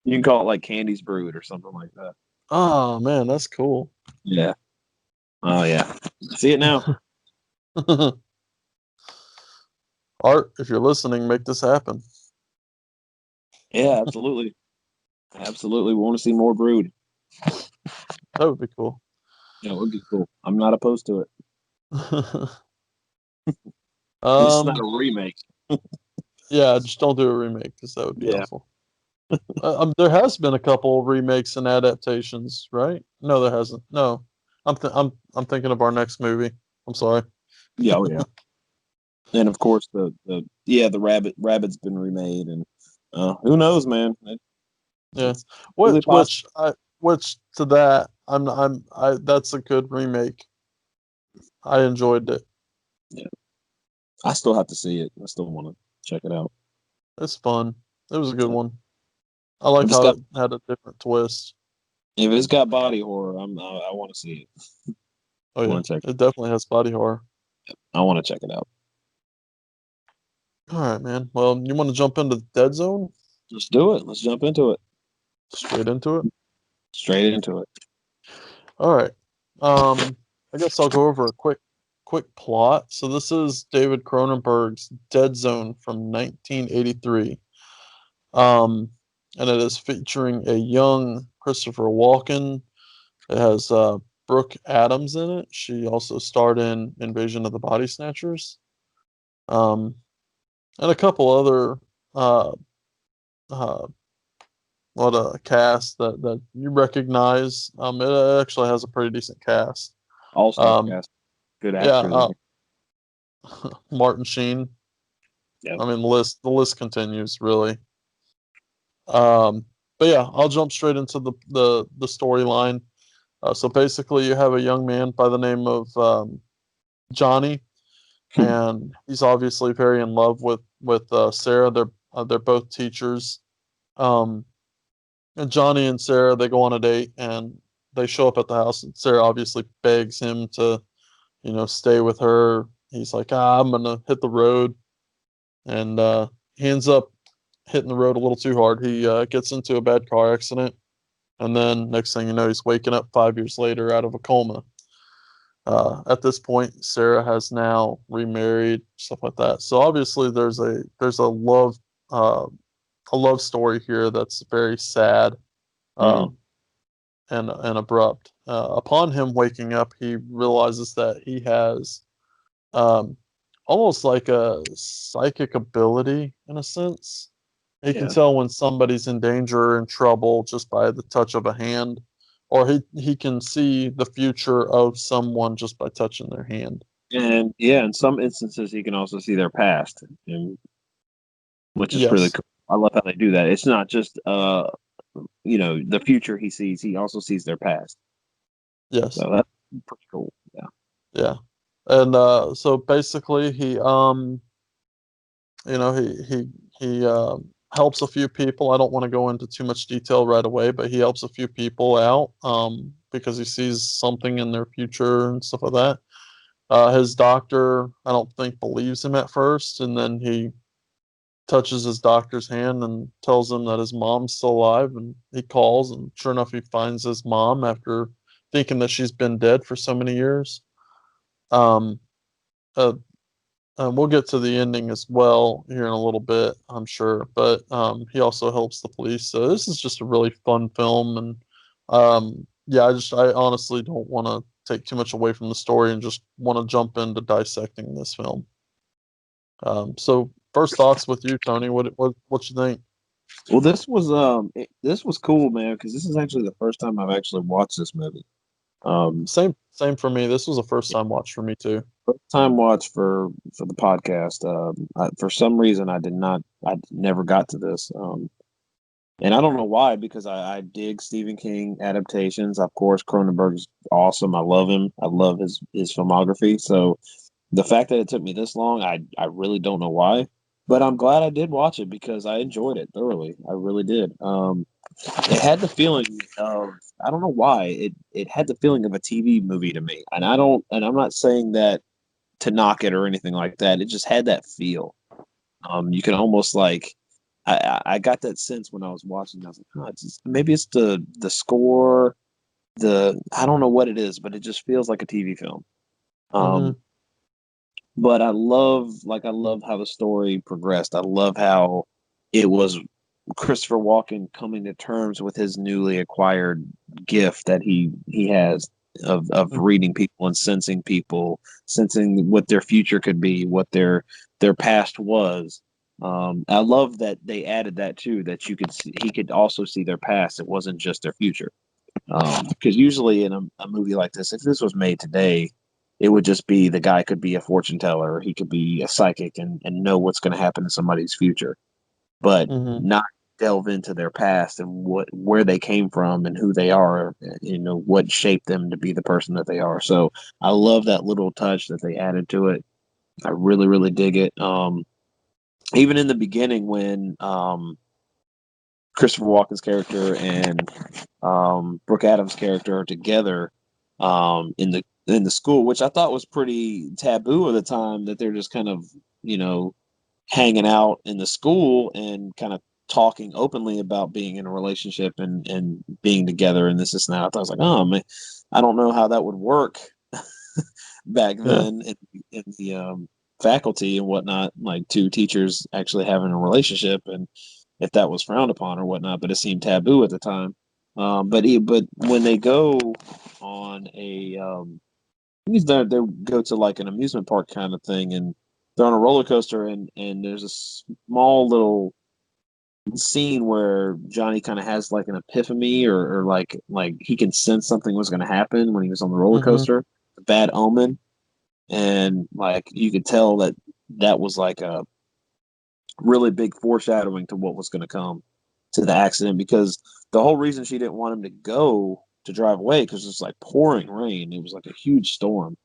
You can call it like Candy's Brood or something like that. Oh, man, that's cool. Yeah. Oh yeah. See it now. Art, if you're listening, make this happen. Yeah, absolutely. Absolutely. We want to see more Brood. That would be cool. Yeah, it would be cool. I'm not opposed to it. At least it's not um, a remake. yeah, just don't do a remake because that would be Yeah. awful. There has been a couple remakes and adaptations, right? No, there hasn't. No, I'm thinking of our next movie. I'm sorry. Yeah, oh yeah. And of course the rabbit's been remade and who knows, man. Yeah, It's really possible. which to that I that's a good remake. I enjoyed it. Yeah. I still have to see it. I still want to check it out. It's fun. It was a good Yeah. one. I If like it's how got it had a different twist. body horror, I want to see it. Oh I yeah, want to check. it definitely has body horror. I want to check it out. All right, man. Well, you want to jump into the Dead Zone? Let's do it. Let's jump into it. Straight into it. Straight into it. All right. I guess I'll go over a quick plot. So this is David Cronenberg's Dead Zone from 1983. Um, and it is featuring a young Christopher Walken. It has Brooke Adams in it. She also starred in Invasion of the Body Snatchers. Um, and a couple other uh, uh, what a cast that you recognize. It actually has a pretty decent cast. All star Um, cast. Good yeah, actors in here. Martin Sheen. Yeah. I mean, the list continues really. But yeah, I'll jump straight into the storyline. So basically, you have a young man by the name of Johnny, and he's obviously very in love with Sarah. They're both teachers. Um, and Johnny and Sarah, they go on a date, and they show up at the house, and Sarah obviously begs him to, stay with her. He's like, I'm gonna hit the road, and he ends up hitting the road a little too hard. He gets into a bad car accident, and then next thing you know, he's waking up 5 years later out of a coma. At this point, Sarah has now remarried, stuff like that. So obviously, there's uh, a love story here that's very sad, Mm-hmm. um, and abrupt. Upon him waking up, he realizes that he has um, almost like a psychic ability in a sense. He can Yeah. tell when somebody's in danger or in trouble just by the touch of a hand, or he can see the future of someone just by touching their hand. And yeah, in some instances, he can also see their past, and which is really Yes, cool. I love how they do that. It's not just the future he sees; he also sees their past. yes, So that's pretty cool. Yeah. yeah. And so basically, he helps a few people. I don't want to go into too much detail right away, but he helps a few people out because he sees something in their future and stuff like that. His doctor, I don't think, believes him at first, and then he touches his doctor's hand and tells him that his mom's still alive. And he calls, and sure enough, he finds his mom after thinking that she's been dead for so many years. Um, uh, we'll get to the ending as well here in a little bit, I'm sure. But he also helps the police. So this is just a really fun film, and Yeah, I honestly don't want to take too much away from the story and just want to jump into dissecting this film. So first thoughts with you, Tony. What you think? Well, this was cool, man, because this is actually the first time I've actually watched this movie. Same for me. This was a first time watch for me too. First time watch for the podcast. For some reason, I never got to this. And I don't know why, because I dig Stephen King adaptations. Of course, Cronenberg's awesome. I love him. I love his filmography. So the fact that it took me this long, I really don't know why. But I'm glad I did watch it because I enjoyed it thoroughly. I really did. It had the feeling of, I don't know why, it had the feeling of a TV movie to me. And I'm not saying that to knock it or anything like that. It just had that feel. You can almost like, I got that sense when I was watching. I was like, oh, maybe it's the score, I don't know what it is, but it just feels like a TV film. Hmm. But I love how the story progressed. I love how it was Christopher Walken coming to terms with his newly acquired gift that he has of reading people and sensing people, sensing what their future could be, what their past was. I love that they added that too, that he could also see their past. It wasn't just their future. Because usually in a movie like this, if this was made today, it would just be the guy could be a fortune teller, he could be a psychic and know what's going to happen in somebody's future, but Hmm. not delve into their past and where they came from and who they are, what shaped them to be the person that they are. So I love that little touch that they added to it. I really, really dig it. Even in the beginning when Christopher Walken's character and Brooke Adams' character are together in the school, which I thought was pretty taboo at the time, that they're just kind of you know hanging out in the school and kind of talking openly about being in a relationship and being together and this and that. I thought I was like, oh man, I don't know how that would work back Yeah. then in the faculty and whatnot, like two teachers actually having a relationship, and if that was frowned upon or whatnot, but it seemed taboo at the time. But when they go on they go to like an amusement park kind of thing, and they're on a roller coaster, and there's a small little scene where Johnny kind of has like an epiphany, or like he can sense something was going to happen when he was on the roller Hmm. coaster, a bad omen, and like you could tell that was like a really big foreshadowing to what was going to come to the accident, because the whole reason she didn't want him to go to drive away, because it's like pouring rain, it was like a huge storm.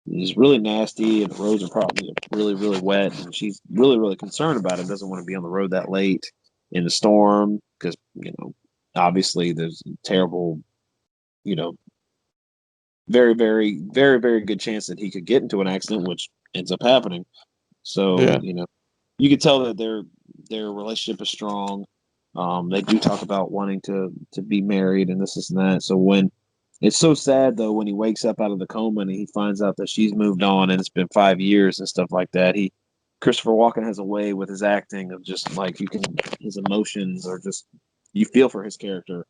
It's really nasty, and the roads are probably really, really wet. And she's really, really concerned about it. Doesn't want to be on the road that late in the storm because obviously there's a terrible, you know, very, very, very, very good chance that he could get into an accident, which ends up happening. So Yeah. you can tell that their relationship is strong. They do talk about wanting to be married and this and that. So when it's so sad though when he wakes up out of the coma and he finds out that she's moved on and it's been 5 years and stuff like that. Christopher Walken has a way with his acting of just like his emotions are just, you feel for his character.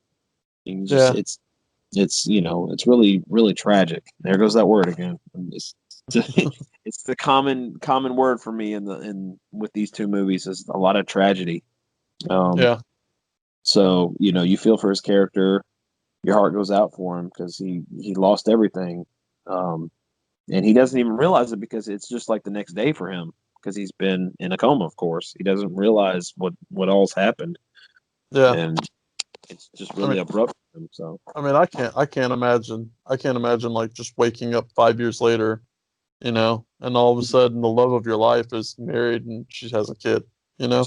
And just Yeah. it's really, really tragic. There goes that word again. It's the common word for me in with these two movies is a lot of tragedy. Um, Yeah. so you feel for his character, your heart goes out for him because he lost everything, and he doesn't even realize it because it's just like the next day for him because he's been in a coma. Of course, he doesn't realize what all's happened, Yeah. and it's just I mean, really abrupt for him. So I can't imagine like just waking up 5 years later, and all of a sudden the love of your life is married and she has a kid, you know?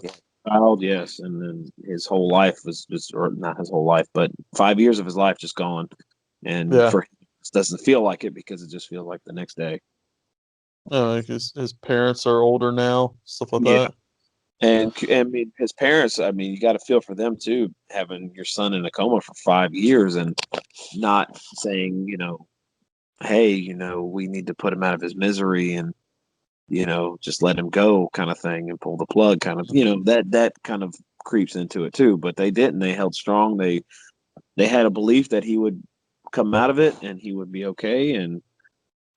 child, yes, and then his whole life was just, or not his whole life, but 5 years of his life just gone, and Yeah. for him, it doesn't feel like it because it just feels like the next day. Like his parents are older now, stuff like Yeah, that. and I mean his parents. I mean, you got to feel for them too, having your son in a coma for 5 years and not saying, hey, we need to put him out of his misery and just let him go, kind of thing, and pull the plug, kind of, that kind of creeps into it too. But they didn't. They held strong. They they had a belief that he would come out of it and he would be okay. And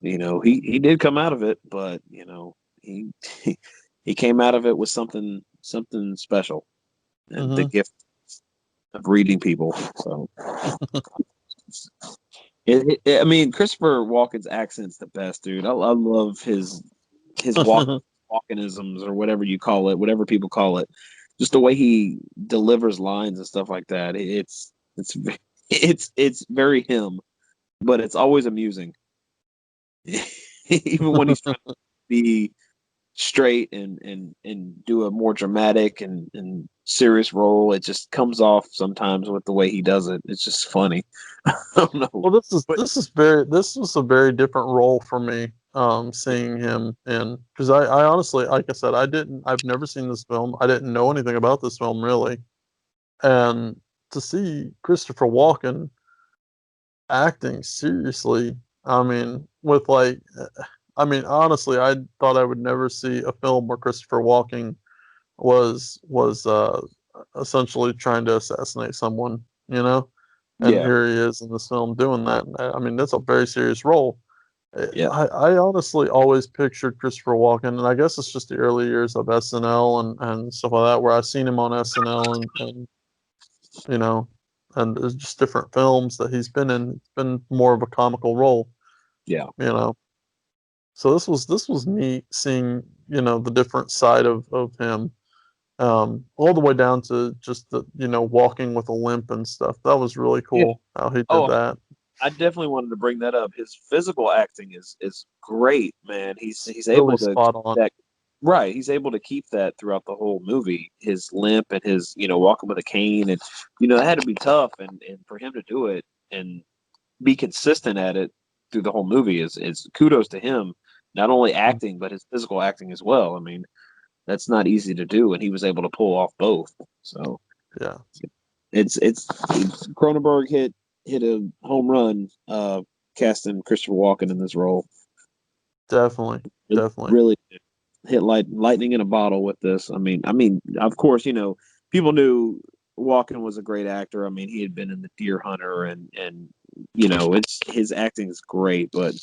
he did come out of it, but he he came out of it with something special, and the Hmm. gift of reading people. So I mean, Christopher Walken's accent's the best, dude. I love his Walkenisms or whatever you call it, whatever people call it. Just the way he delivers lines and stuff like that. It's very him, but it's always amusing. Even when he's trying to be straight and do a more dramatic and serious role, it just comes off sometimes with the way he does it. It's just funny. I don't know. Well, But this was a very different role for me. Seeing him in, because I honestly, like I said, I've never seen this film. I didn't know anything about this film really, and to see Christopher Walken acting seriously, I mean, with like, I mean, honestly, I thought I would never see a film where Christopher Walken was essentially trying to assassinate someone, you know, and yeah, here he is in this film doing that. I mean, that's a very serious role. yeah, I honestly always pictured Christopher Walken, and I guess it's just the early years of SNL and stuff like that, where I've seen him on SNL and you know, and there's just different films that he's been in. It's been more of a comical role, yeah. you know. So this was neat seeing, the different side of him, all the way down to just the, walking with a limp and stuff. That was really Yeah. cool how he did Oh, that. I definitely wanted to bring that up. His physical acting is great, man. He's Really able to spot keep on. that right. He's able to keep that throughout the whole movie. His limp and his walking with a cane, and it had to be tough, and for him to do it and be consistent at it through the whole movie is kudos to him. Not only Mm, acting, but his physical acting as well. I mean, that's not easy to do, and he was able to pull off both. So yeah, it's Cronenberg hit a home run, casting Christopher Walken in this role. definitely, It definitely. really hit lightning in a bottle with this. I mean, of course, people knew Walken was a great actor. I mean, he had been in The Deer Hunter, and it's his acting is great, but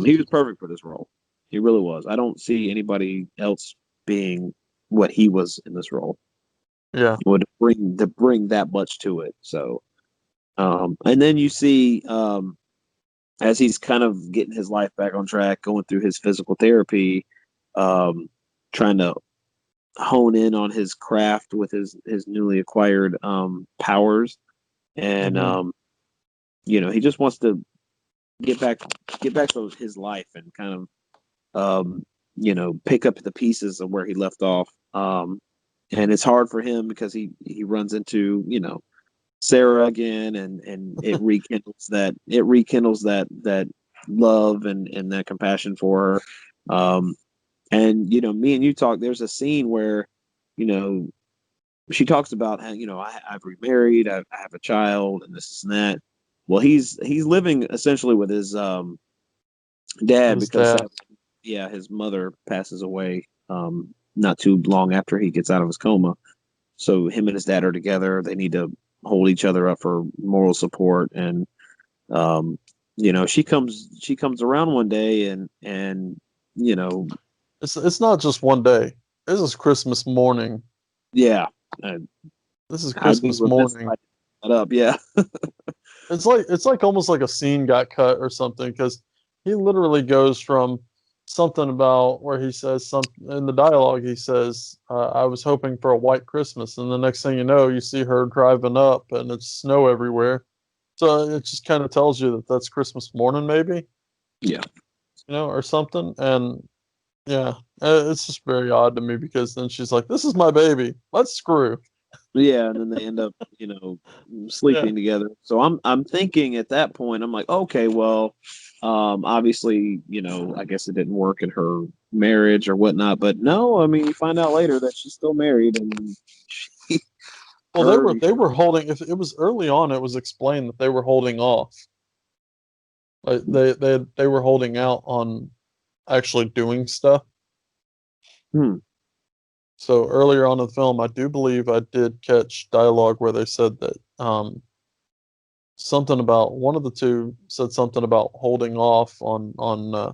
he was perfect for this role. He really was. I don't see anybody else being what he was in this role. Yeah, Would bring that much to it. So, and then you see, as he's kind of getting his life back on track, going through his physical therapy, trying to hone in on his craft with his newly acquired powers, and hmm he just wants to get back to his life and kind of pick up the pieces of where he left off. And it's hard for him because he runs into Sarah again, and it rekindles that love and that compassion for her. And me and you talk. There's a scene where you know she talks about how I've remarried, I have a child, and this and that. Well, he's living essentially with his with dad his because dad. yeah, his mother passes away not too long after he gets out of his coma. So him and his dad are together. They need to hold each other up for moral support. And um, she comes around one day, and you know It's not just one day. This is Christmas morning. yeah, uh, This is I'd be Christmas remiss if I morning. didn't bring that up. Yeah, It's like almost like a scene got cut or something because he literally goes from something about where he says something in the dialogue. He says, "I was hoping for a white Christmas," and the next thing you know, you see her driving up and it's snow everywhere. So it just kind of tells you that that's Christmas morning, maybe, yeah, or something. And yeah, it's just very odd to me because then she's like, "This is my baby. Let's screw." yeah. And then they end up Yeah, sleeping together. So I'm thinking at that point, I'm like, okay, well, obviously, I guess it didn't work in her marriage or whatnot. But no, I mean, you find out later that she's still married, and she, well, they her, were they were holding. If it was early on, it was explained that they were holding off. Like they were holding out on actually doing stuff. hmm, So earlier on in the film, I do believe I did catch dialogue where they said that something about one of the two said something about holding off on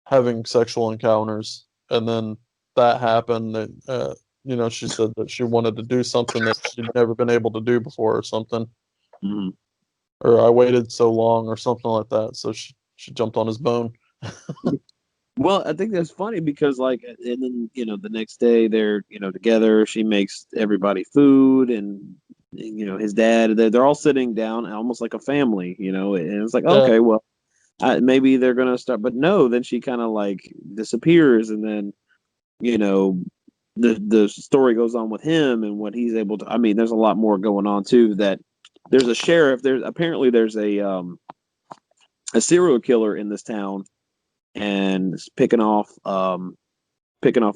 having sexual encounters, and then that happened. And she said that she wanted to do something that she'd never been able to do before, or something. Mhm. Or I waited so long, or something like that. So she jumped on his bone. Well, I think that's funny because like, and then the next day they're together. She makes everybody food, and his dad. They're all sitting down, almost like a family. And it's like, Yeah, okay, well, maybe they're gonna start, but no. Then she kind of like disappears, and then you know the story goes on with him and what he's able to. I mean, there's a lot more going on too. That there's a sheriff. There's a serial killer in this town, and is picking off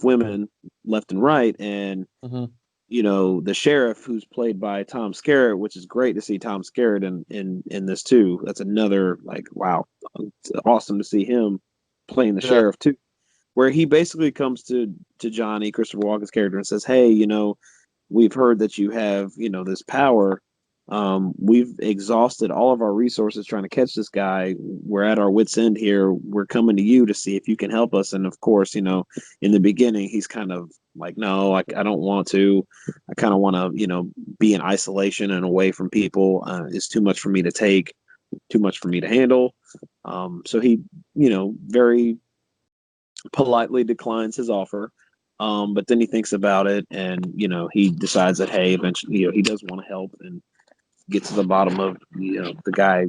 women left and right. And hmm the sheriff, who's played by Tom Skerritt, which is great to see Tom Skerritt in this too. That's another, like, wow, it's awesome to see him playing the yeah, sheriff too, where he basically comes to Johnny, Christopher Walken's character, and says, hey, we've heard that you have this power. We've exhausted all of our resources trying to catch this guy. We're at our wits end here. We're coming to you to see if you can help us. And of course, in the beginning he's kind of like, no, I don't want to. I kind of want to be in isolation and away from people. It's too much for me to take, too much for me to handle. So he very politely declines his offer. But then he thinks about it, and he decides that, hey, eventually he does want to help and get to the bottom of the guy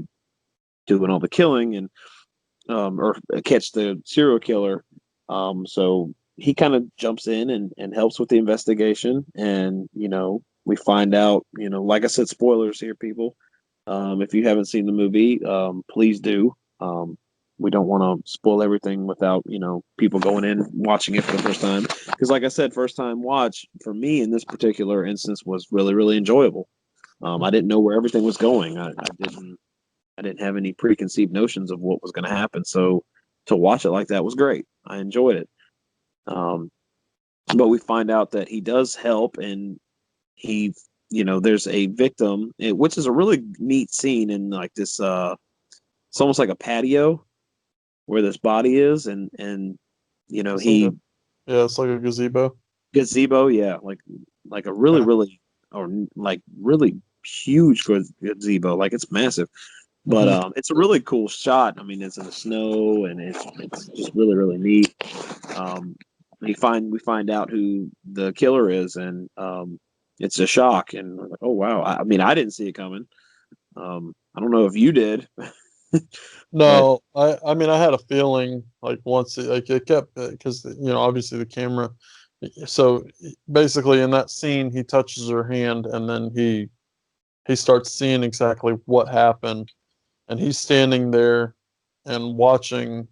doing all the killing, and or catch the serial killer. So he kind of jumps in and helps with the investigation, and we find out, like I said, spoilers here, people. If you haven't seen the movie, please do. We don't want to spoil everything without people going in watching it for the first time, because like I said, first time watch for me in this particular instance was really, really enjoyable. I didn't know where everything was going. I didn't have any preconceived notions of what was going to happen. So to watch it like that was great. I enjoyed it. Um, but we find out that he does help, and he, there's a victim, which is a really neat scene in like this. It's almost like a patio where this body is, and it's like he it's like a gazebo. gazebo, yeah, like a really, Yeah, really, or like really huge gazebo, like it's massive. But hmm it's a really cool shot. I mean, it's in the snow, and it's just really, really neat. Um, we find out who the killer is, and it's a shock. And we're like, oh wow! I mean, I didn't see it coming. I don't know if you did, but No, I mean, I had a feeling, like, once it kept, because obviously the camera. So basically, in that scene, he touches her hand, and then he starts seeing exactly what happened, and he's standing there and watching,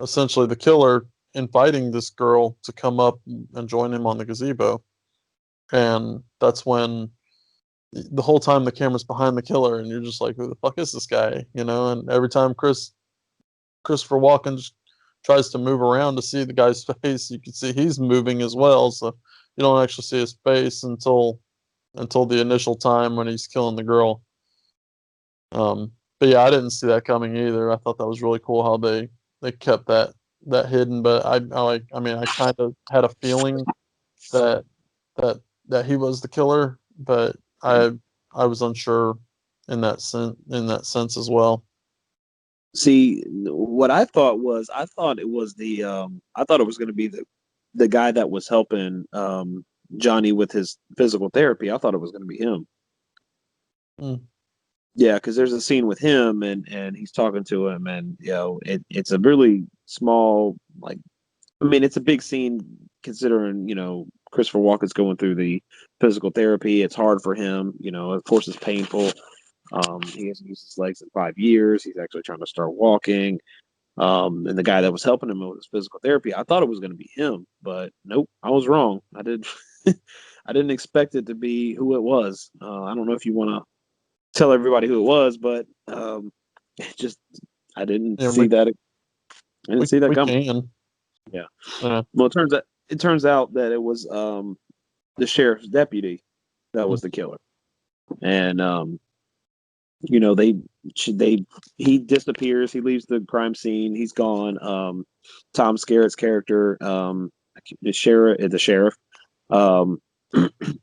essentially, the killer inviting this girl to come up and join him on the gazebo. And that's when, the whole time, the camera's behind the killer, and you're just like, who the fuck is this guy? And every time Christopher Walken just tries to move around to see the guy's face, you can see he's moving as well. So you don't actually see his face until the initial time when he's killing the girl. But yeah, I didn't see that coming either. I thought that was really cool how they kept that hidden. But I mean, I kind of had a feeling that that he was the killer, but I was unsure in that sense as well. see, what I thought it was I thought it was going to be the guy that was helping Johnny with his physical therapy. I thought it was going to be him. Mm, Yeah, because there's a scene with him, and he's talking to him, and it's a really small, like, I mean, it's a big scene considering Christopher Walken's going through the physical therapy. It's hard for him, of course it's painful. He hasn't used his legs in 5 years. He's actually trying to start walking. And the guy that was helping him with his physical therapy, I thought it was going to be him, but nope, I was wrong. I did, I didn't expect it to be who it was. I don't know if you want to tell everybody who it was, but it just I didn't yeah, see that. I didn't see that we coming. can. Yeah. Uh, Well, it turns out that it was the sheriff's deputy that was the killer, and you know, he disappears. He leaves the crime scene. He's gone. Tom Skerritt's character, the sheriff, um,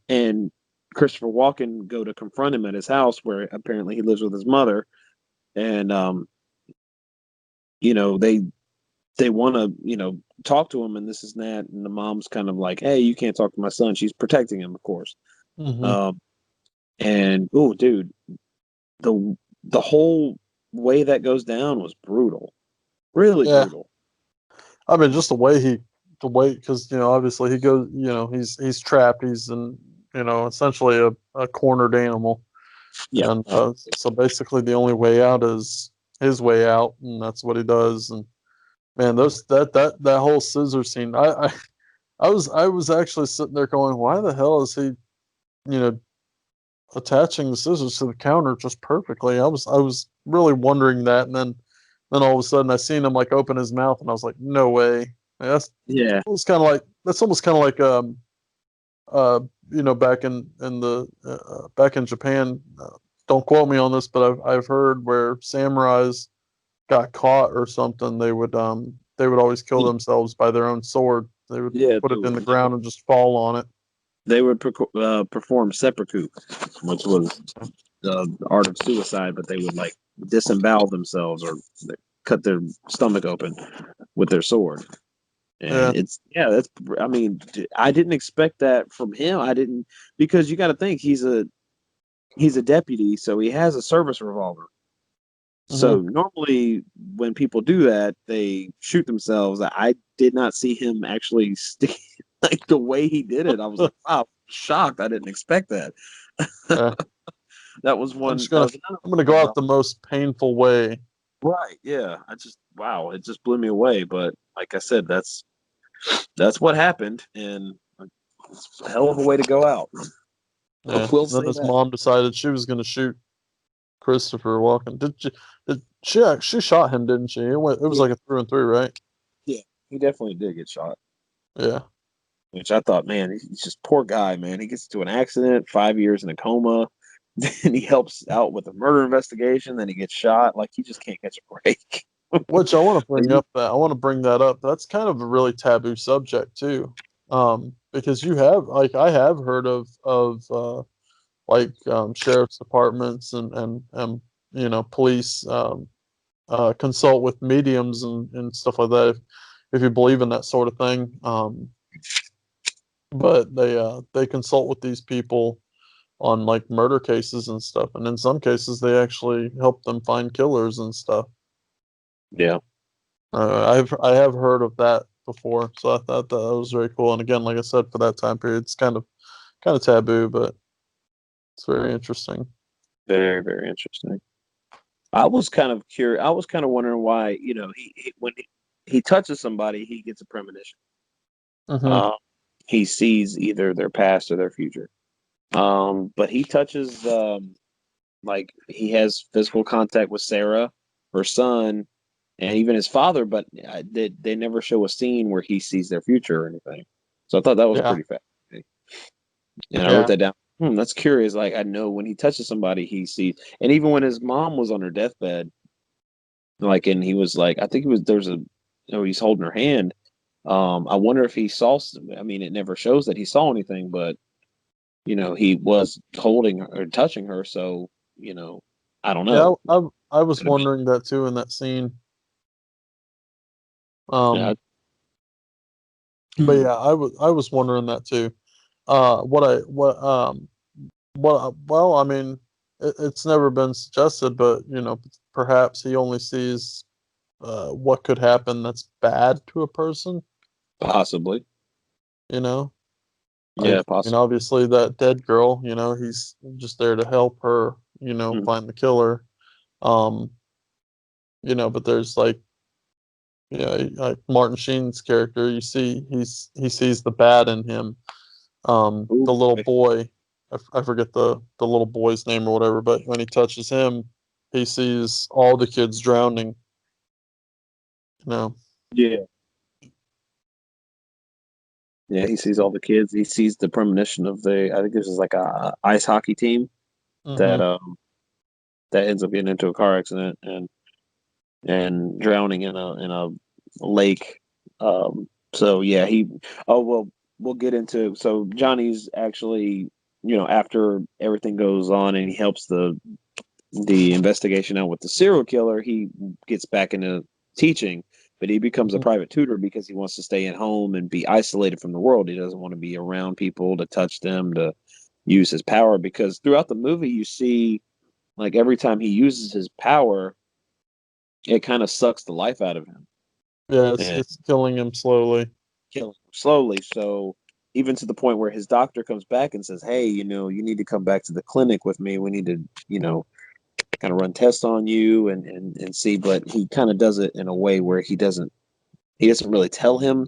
and Christopher Walken go to confront him at his house, where apparently he lives with his mother, and you know, they want to, you know, talk to him, and this is that, and the mom's kind of like, hey, you can't talk to my son. She's protecting him, of course. Hmm. Um, and oh, dude, the whole way that goes down was brutal, really Yeah, brutal. I mean, just the way, because obviously he goes, he's trapped. He's in, essentially a cornered animal, Yeah, and so basically the only way out is his way out, and that's what he does. And man, those that whole scissor scene, I was actually sitting there going, why the hell is he, you know, attaching the scissors to the counter just perfectly? I was really wondering that, and then all of a sudden I seen him like open his mouth, and I was like, no way. That's yeah, almost kind of like that's almost kind of like uh back in Japan. Don't quote me on this, but I've heard where samurais got caught or something, they would always kill themselves by their own sword. They would yeah. put it in the ground and just fall on it. They would perform seppuku, which was the art of suicide, but they would like disembowel themselves or cut their stomach open with their sword. And Yeah. it's yeah, that's I mean, I didn't expect that from him. I didn't because you got to think he's a deputy, so he has a service revolver. So Hmm. normally when people do that, they shoot themselves. I did not see him actually stick like the way he did it. I was like, wow, shocked. I didn't expect that. Yeah. That was I'm one. just That gonna was another I'm gonna one. go out the most painful way. Right. Yeah. I just wow. It just blew me away. But like I said, that's what happened, and it's a hell of a way to go out. I Yeah. will Then say his that. mom decided she was gonna shoot Christopher Walken. She shot him, didn't she? It was Yeah. like a through and through, right? Yeah. He definitely did get shot. Yeah. Which I thought, man, he's just poor guy, man. He gets into an accident, 5 years in a coma, then he helps out with a murder investigation, then he gets shot. Like he just can't catch a break. Which I want to bring that up. That's kind of a really taboo subject too. Because I have heard of sheriff's departments and police consult with mediums and stuff like that if you believe in that sort of thing. But they consult with these people on like murder cases and stuff, and in some cases they actually help them find killers and stuff. Yeah, I have heard of that before, so I thought that was very cool. And again, like I said, for that time period, it's kind of taboo, but it's very interesting. very, very interesting. I was kind of curious. I was kind of wondering why, you know, he when he touches somebody, he gets a premonition. Hmm. Uh, he sees either their past or their future. But he touches, like he has physical contact with Sarah, her son, and even his father, but they never show a scene where he sees their future or anything. So I thought that was Yeah, pretty fascinating. And I wrote yeah, that down. That's curious. Like I know when he touches somebody, he sees, and even when his mom was on her deathbed, like, and he was like, I think he was there's a, he's holding her hand. I wonder if he saw. I mean, it never shows that he saw anything, but he was holding her or touching her. So I don't yeah. know. I was Could have been. wondering that too in that scene. Yeah. Um, but yeah, I was wondering that too. Well, I mean, it's never been suggested, but perhaps he only sees what could happen that's bad to a person. Possibly. You know, Yeah, possibly. obviously that dead girl. He's just there to help her. Mhm. Find the killer. Um, but there's like Martin Sheen's character. You see, he sees the bad in him. Ooh, The little boy. boy, I forget the little boy's name or whatever, but when he touches him, he sees all the kids drowning. You know, Yeah. Yeah, he sees all the kids. He sees the premonition of I think this is like a ice hockey team that hmm that ends up getting into a car accident and drowning in a lake. So yeah, he. Oh well, we'll get into. So Johnny's actually, after everything goes on and he helps the investigation out with the serial killer, he gets back into teaching, but he becomes a Mhm. private tutor because he wants to stay at home and be isolated from the world. He doesn't want to be around people, to touch them, to use his power, because throughout the movie you see, like, every time he uses his power, it kind of sucks the life out of him Yeah, and it's killing him slowly. kills him slowly. So even to the point where his doctor comes back and says, "Hey, you need to come back to the clinic with me. We need to, kind of run tests on you and see." But he kind of does it in a way where he doesn't really tell him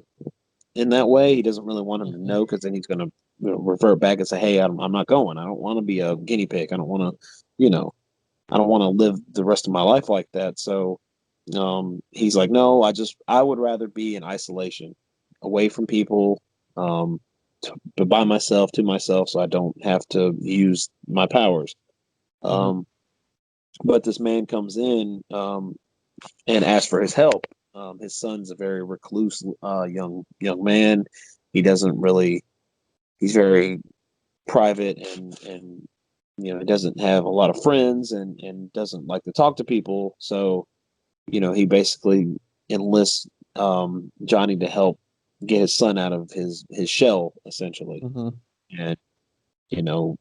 in that way. He doesn't really want him to Mhm. know, because then he's going to revert back and say, "Hey, I'm not going. I don't want to be a guinea pig. I don't want to, I don't want to live the rest of my life like that." So he's like, "No, I would rather be in isolation, away from people, um, by myself, to myself, so I don't have to use my powers." Mhm. Um, but this man comes in, and asks for his help. His son's a very recluse, young man. He doesn't really. He's very private, and he doesn't have a lot of friends, and doesn't like to talk to people. So he basically enlists Johnny to help get his son out of his shell, essentially. Mhm. And you know,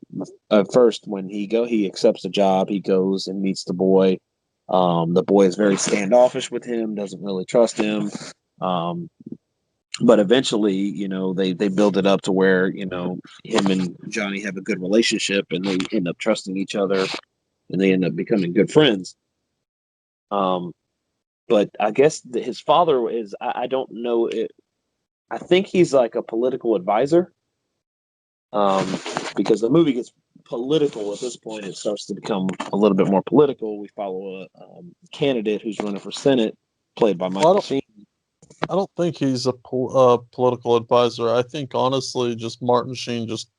at first, when he accepts the job, he goes and meets the boy. The boy is very standoffish with him, doesn't really trust him. Um, but eventually, they build it up to where, him and Johnny have a good relationship, and they end up trusting each other, and they end up becoming good friends. Um, but I guess his father is, I don't know it. I think he's like a political advisor, um, because the movie gets political at this point. It starts to become a little bit more political. We follow a candidate who's running for Senate, played by Well, Michael Sheen. I don't think he's a political advisor. I think honestly, just Martin Sheen just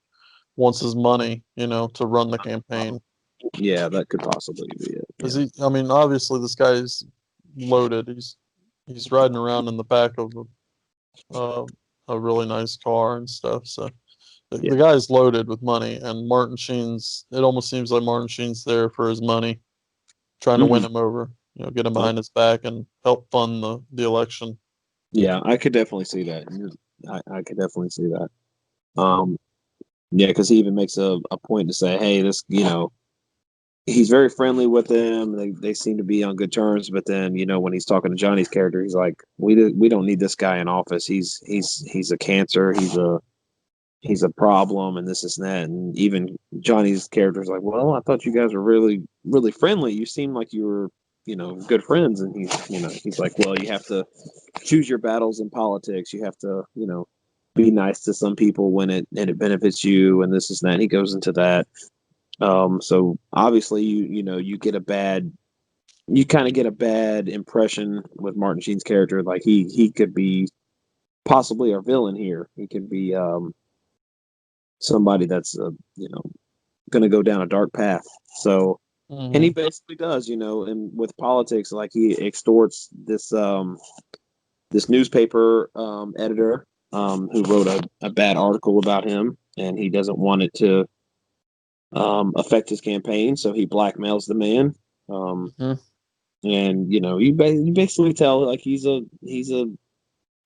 wants his money, to run the campaign. Yeah, that could possibly be it. Because Yeah. I mean, obviously this guy's loaded. He's riding around in the back of uh, a really nice car and stuff. So Yeah. the guy's loaded with money, and Martin Sheen's. It almost seems like Martin Sheen's there for his money, trying to win Mhm. him over. Get him behind his back and help fund the election. Yeah, I could definitely see that. I could definitely see that. Um, yeah, because he even makes a point to say, "Hey, this, he's very friendly with them. They seem to be on good terms." But then, when he's talking to Johnny's character, he's like, "We don't need this guy in office. He's a cancer. He's a problem, and this is that." And even Johnny's character is like, "Well, I thought you guys were really, really friendly. You seem like you were, good friends." And he's like, "Well, you have to choose your battles in politics. You have to, be nice to some people when it benefits you, and this is that." And he goes into that. So obviously, you kind of get a bad impression with Martin Sheen's character. Like, he could be possibly our villain here. He could be somebody that's going to go down a dark path. So, and he Hmm. basically does, and with politics, like, he extorts this newspaper editor, who wrote a bad article about him, and he doesn't want it to affect his campaign, so he blackmails the man. Um, Hmm. and you basically tell, like, he's a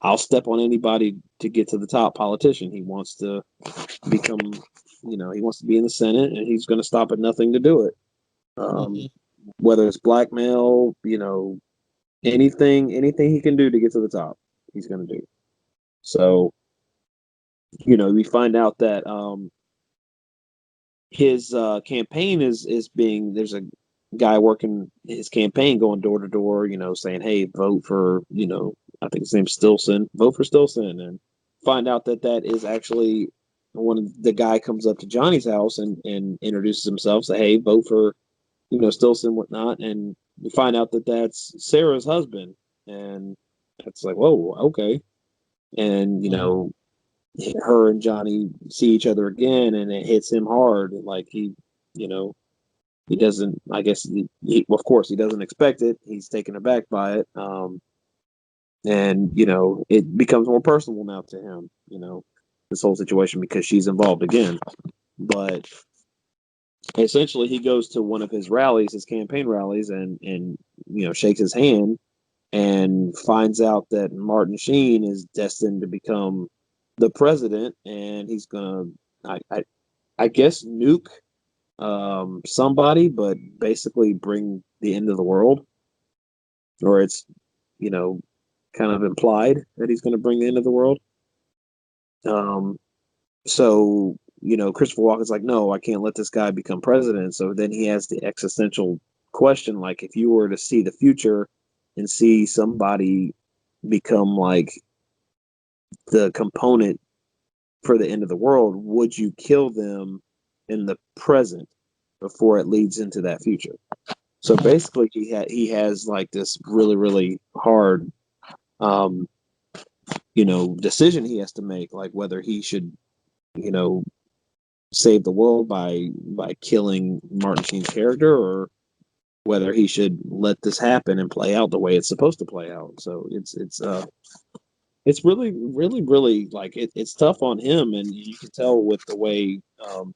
I'll step on anybody to get to the top politician. He wants to become, he wants to be in the Senate, and he's going to stop at nothing to do it. Um, Hmm. whether it's blackmail, anything he can do to get to the top, he's going to do. So, we find out that his campaign is being, there's a guy working his campaign, going door to door, saying, "Hey, vote for," I think his name's Stilson, "Vote for Stilson." And find out that is actually when the guy comes up to Johnny's house and introduces himself, say, "Hey, vote for, Stilson," whatnot. And we find out that that's Sarah's husband. And it's like, whoa, okay. And Hmm. her and Johnny see each other again, and it hits him hard. Like, he, you know, he doesn't. I guess of course he doesn't expect it. He's taken aback by it. And it becomes more personal now to him. This whole situation because she's involved again. But essentially, he goes to one of his rallies, his campaign rallies, and shakes his hand and finds out that Martin Sheen is destined to become the president, and he's gonna, I guess, nuke somebody, but basically bring the end of the world, or it's kind of implied that he's going to bring the end of the world. So Christopher Walken's like, no, I can't let this guy become president. So then he has the existential question, like, if you were to see the future and see somebody become like the component for the end of the world, would you kill them in the present before it leads into that future? So basically, he has like this really, really hard decision he has to make, like whether he should save the world by killing Martin Sheen's character, or whether he should let this happen and play out the way it's supposed to play out. So it's really, really, really like it's tough on him, and you can tell with the way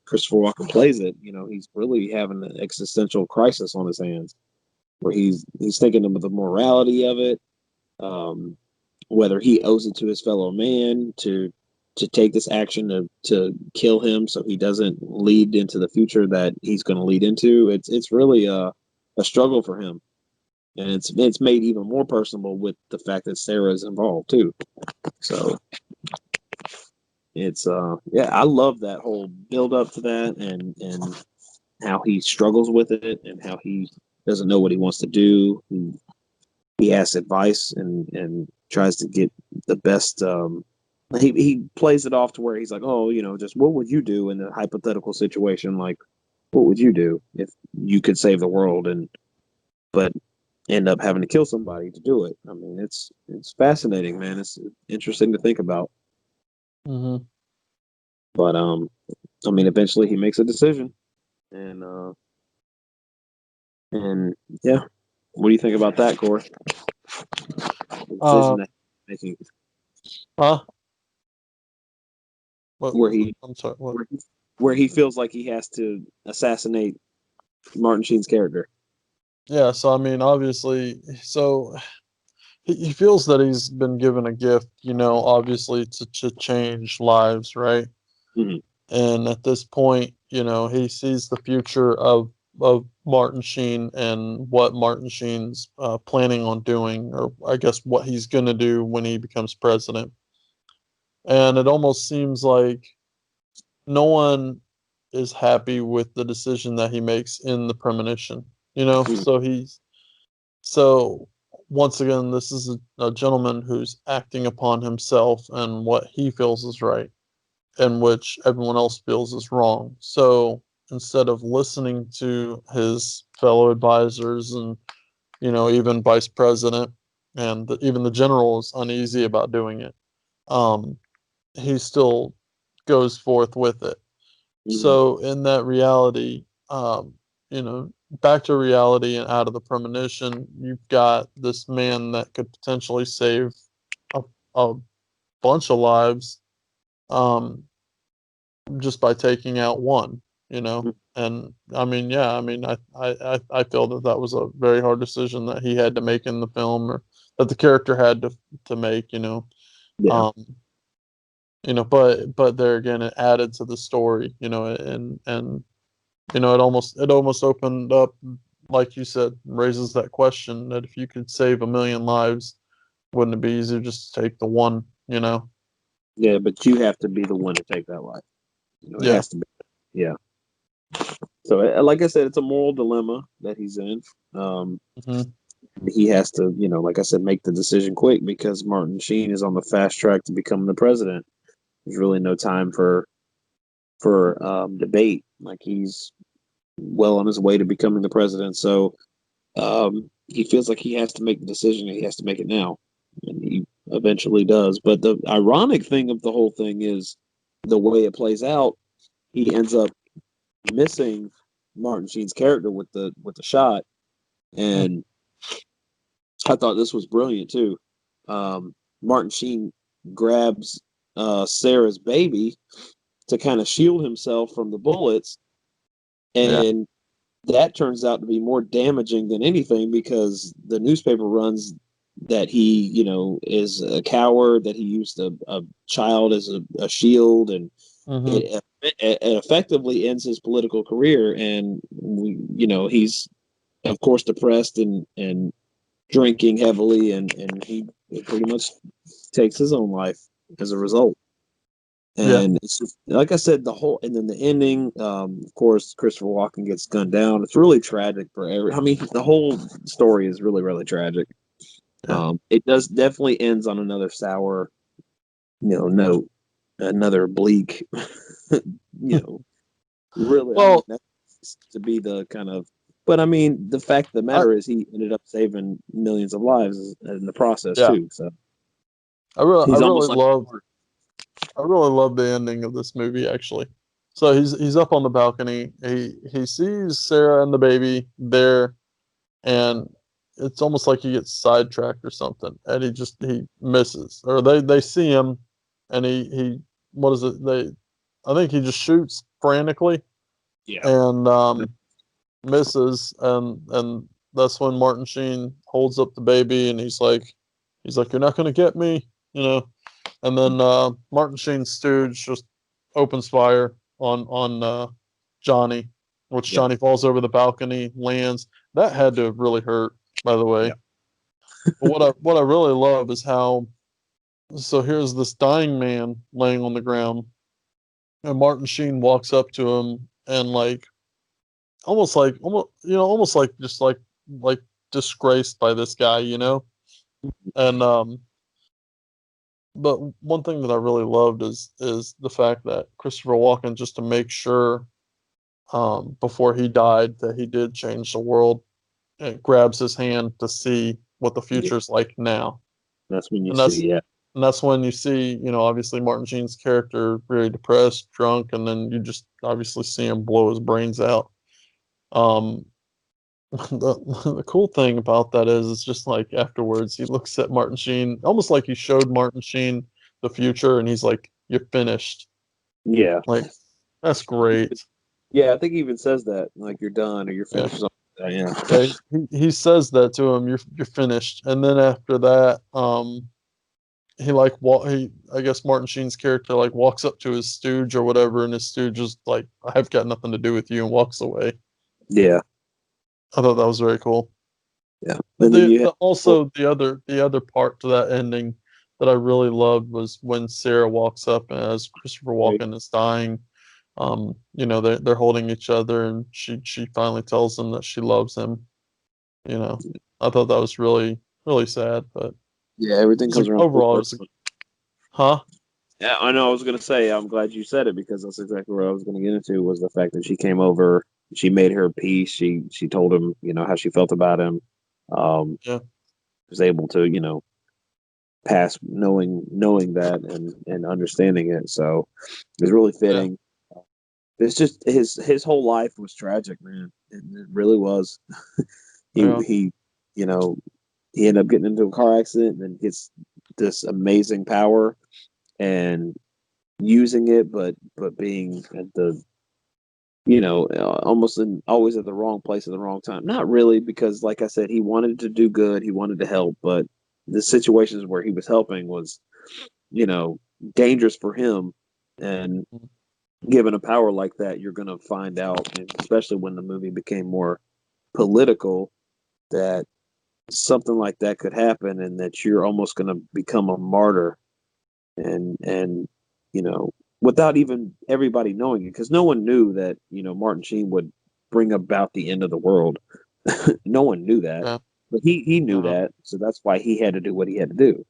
Christopher Walken plays it. He's really having an existential crisis on his hands, where he's thinking of the morality of it, whether he owes it to his fellow man to take this action to kill him, so he doesn't lead into the future that he's going to lead into. It's really a struggle for him, and it's made even more personal with the fact that Sarah is involved too. So it's I love that whole build up to that, and how he struggles with it, and how he doesn't know what he wants to do. He asks advice and tries to get the best. He plays it off to where he's like, oh, just what would you do in a hypothetical situation? Like, what would you do if you could save the world but end up having to kill somebody to do it? I mean, it's fascinating, man. It's interesting to think about. Mm-hmm. But I mean, eventually he makes a decision, and yeah. What do you think about that, Corey? The decision that he's making, Huh? What? where he I'm sorry. What? where he feels like he has to assassinate Martin Sheen's character. Yeah. So I mean, obviously, so he feels that he's been given a gift, obviously to change lives, right? Mm-hmm. And at this point, he sees the future of Martin Sheen and what Martin Sheen's planning on doing, or I guess what he's going to do when he becomes president. And it almost seems like no one is happy with the decision that he makes in the premonition. Mm-hmm. So once again, this is a gentleman who's acting upon himself and what he feels is right, and which everyone else feels is wrong. So instead of listening to his fellow advisors and even vice president, and even the general is uneasy about doing it, he still goes forth with it. Mm-hmm. So in that reality, you know, back to reality and out of the premonition, you've got this man that could potentially save a bunch of lives, um, just by taking out one. And I mean, yeah, I mean, I feel that that was a very hard decision that he had to make in the film, or that the character had to make. Yeah. Um, but there again, it added to the story. And it almost opened up, like you said, raises that question that if you could save a million lives, wouldn't it be easier just to take the one? Yeah, but you have to be the one to take that life. It Yeah. has to be. Yeah. So, like I said, it's a moral dilemma that he's in. Hmm. He has to, like I said, make the decision quick because Martin Sheen is on the fast track to become the president. There's really no time for debate. Like, he's well on his way to becoming the president. So he feels like he has to make the decision, and he has to make it now, and he eventually does. But the ironic thing of the whole thing is the way it plays out. He ends up missing Martin Sheen's character with the shot, and I thought this was brilliant too. Martin Sheen grabs Sarah's baby to kind of shield himself from the bullets, and that turns out to be more damaging than anything because the newspaper runs that he, is a coward, that he used a child as a shield, and it effectively ends his political career. And he's of course depressed and drinking heavily, and he pretty much takes his own life as a result. And it's just, like I said, and then the ending, of course, Christopher Walken gets gunned down. It's really tragic the whole story is really, really tragic. It does definitely ends on another sour, note, another bleak, really, Well, to be the kind of, but I mean, the fact of the matter is he ended up saving millions of lives in the process too. So I really, I he's really almost like love, I really love the ending of this movie actually. So he's up on the balcony. He sees Sarah and the baby there, and it's almost like he gets sidetracked or something, and he misses, or they see him, and he what is it? I think he just shoots frantically, and misses, and that's when Martin Sheen holds up the baby, and he's like, "You're not gonna get me," and then Martin Sheen's stooge just opens fire on Johnny, which Johnny falls over the balcony, lands. That had to have really hurt, by the way. But what I really love is how, so here's this dying man laying on the ground, and Martin Sheen walks up to him and almost like just like disgraced by this guy, and but one thing that I really loved is the fact that Christopher Walken, just to make sure, before he died, that he did change the world, and grabs his hand to see what the future's like now. That's when you And that's see, and that's when you see, obviously Martin Sheen's character very depressed, drunk, and then you just obviously see him blow his brains out. Um, the cool thing about that is it's just like afterwards he looks at Martin Sheen, almost like he showed Martin Sheen the future, and he's like, "You're finished." yeah. Like, that's great. Yeah, I think he even says that, like, you're done or you're Yeah. finished. Yeah. Yeah, he says that to him. You're finished, and then after that, he I guess Martin Sheen's character like walks up to his stooge or whatever, and his stooge is like, "I've got nothing to do with you," and walks away. Yeah. I thought that was very cool. Yeah. But And then you have, also the other part to that ending that I really loved was when Sarah walks up as Christopher Walken is dying. They're holding each other, and she finally tells him that she loves him. I thought that was really, really sad, but everything comes around. overall, huh? Yeah, I know. I was going to say, I'm glad you said it because that's exactly what I was going to get into was the fact that she came over, she made her peace. She told him, how she felt about him. Yeah. Was able to, pass knowing that and understanding it. So it was really fitting. It's just his whole life was tragic, man. It really was. He he ended up getting into a car accident and then gets this amazing power and using it, but being at the almost always at the wrong place at the wrong time. Not really, because like I said, he wanted to do good, he wanted to help, but the situations where he was helping was, dangerous for him. And given a power like that, you're going to find out, and especially when the movie became more political, that something like that could happen, and that you're almost going to become a martyr, and without even everybody knowing it, because no one knew that Martin Sheen would bring about the end of the world. No one knew that, but he knew that, so that's why he had to do what he had to do.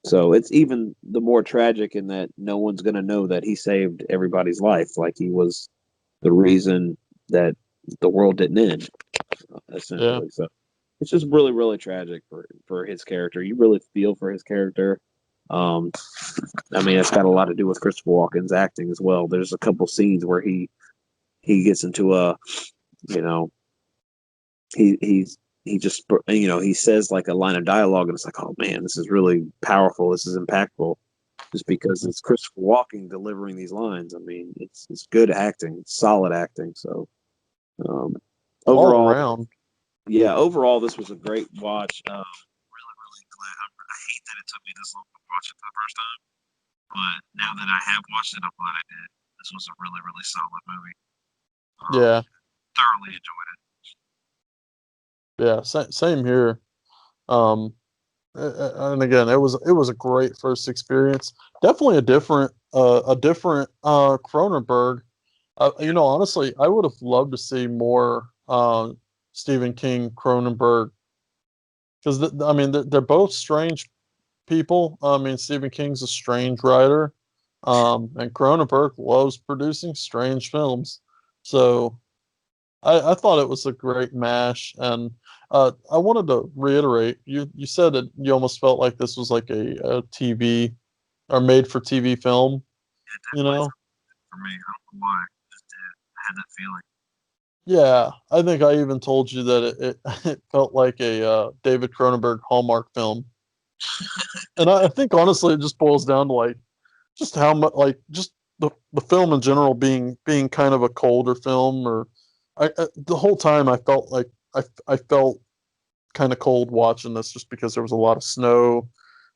So it's even the more tragic in that no one's going to know that he saved everybody's life, like he was the reason that the world didn't end, essentially. So it's just really, really tragic for his character. You really feel for his character. I mean, it's got a lot to do with Christopher Walken's acting as well. There's a couple scenes where he gets into you know, he just, you know, he says like a line of dialogue, and it's like, oh man, this is really powerful. This is impactful, just because it's Christopher Walken delivering these lines. I mean, it's good acting, it's solid acting. So um, all overall, around. yeah, overall, this was a great watch. Really, really glad. I hate that it took me this long to watch it for the first time, but now that I have watched it, I'm glad I did. This was a really, really solid movie. Yeah, Thoroughly enjoyed it. yeah, same here. Um, and again, it was a great first experience. Definitely a different Cronenberg. Honestly, I would have loved to see more Stephen King Cronenberg because I mean they're both strange people. I mean Stephen King's a strange writer, and Cronenberg loves producing strange films. So I thought it was a great mash, and I wanted to reiterate. You said that you almost felt like this was like a TV or made for TV film. It You definitely know, felt for me. I don't know why. It just did. I had that feeling. yeah. I think I even told you that it it felt like a David Cronenberg Hallmark film, and I think honestly it just boils down to like just how much like just the film in general being kind of a colder film or the whole time I felt like I felt kind of cold watching this just because there was a lot of snow.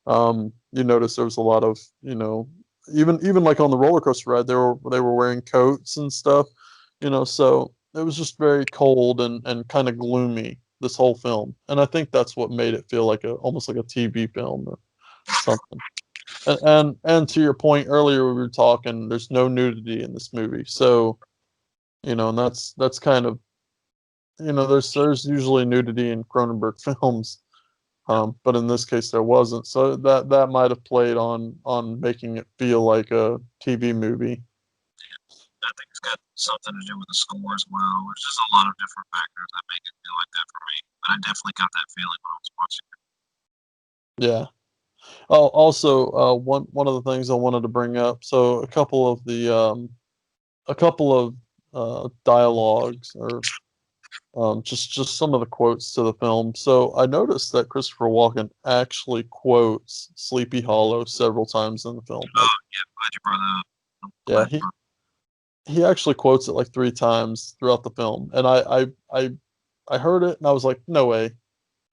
You notice there was a lot of, even like on the roller coaster ride, they were wearing coats and stuff, so it was just very cold and kind of gloomy this whole film. And I think that's what made it feel like almost like a TV film or something. And to your point earlier, we were talking, there's no nudity in this movie. So, and that's kind of, there's usually nudity in Cronenberg films. But in this case, there wasn't. So that might have played on making it feel like a TV movie. I think it's got something to do with the score as well. There's just a lot of different factors that make it feel like that for me. But I definitely got that feeling when I was watching it. Yeah. Oh, also, one of the things I wanted to bring up. So a couple of dialogues or just some of the quotes to the film. So I noticed that Christopher Walken actually quotes Sleepy Hollow several times in the film. Like, Oh, yeah, glad you brought that up. I'm yeah, glad you he brought he actually quotes it like three times throughout the film, and I heard it and I was like, no way.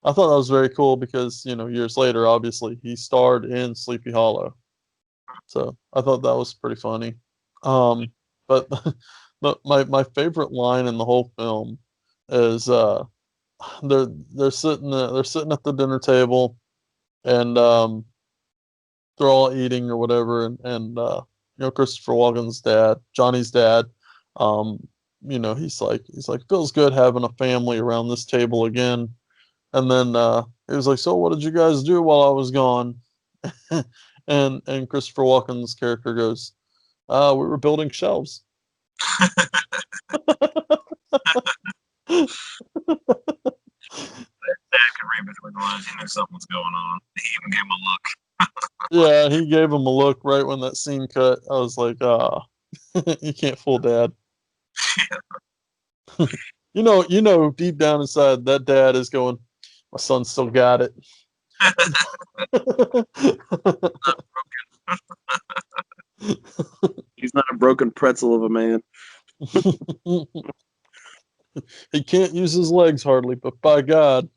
I thought that was very cool because years later, obviously, he starred in Sleepy Hollow, so I thought that was pretty funny. But my favorite line in the whole film is they're sitting at the dinner table and they're all eating or whatever and Christopher Walken's dad, Johnny's dad, um he's like feels good having a family around this table again. And then he was like, so what did you guys do while I was gone? And Christopher Walken's character goes, we were building shelves. Dad could read between the lines. He knew something was going on. He even gave him a look. Yeah, he gave him a look right when that scene cut. I was like, you can't fool dad. Deep down inside, that dad is going, my son still got it. He's not a broken pretzel of a man. He can't use his legs hardly, but by God.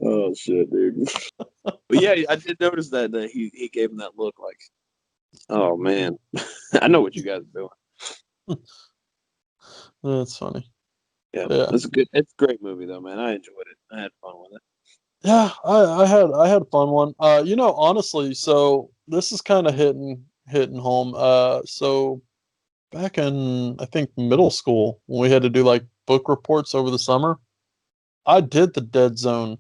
Oh shit, dude. But yeah, I did notice that he gave him that look like, oh man, I know what you guys are doing. That's funny. Yeah, Yeah. it's a great movie though, man. I enjoyed it. I had fun with it. Yeah, I had a fun one. Honestly, so this is kind of hitting home. So back in I think middle school when we had to do like book reports over the summer, I did the Dead Zone,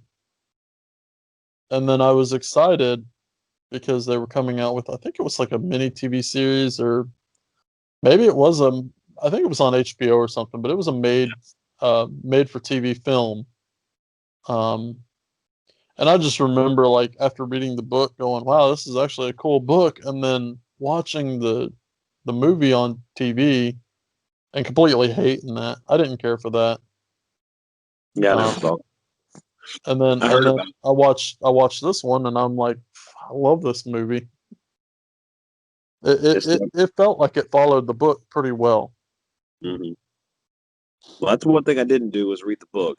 and then I was excited because they were coming out with I think it was like a mini TV series or maybe it was I think it was on HBO or something, but it was a made for TV film. Um, And I just remember like after reading the book going, wow, this is actually a cool book. And then watching the movie on TV and completely hating that. I didn't care for that. Yeah, I Um, never saw it. and then I and heard then about it. I watched this one and I'm like, I love this movie. It it, It's it, it felt like it followed the book pretty well. mhm. Well, that's one thing I didn't do was read the book.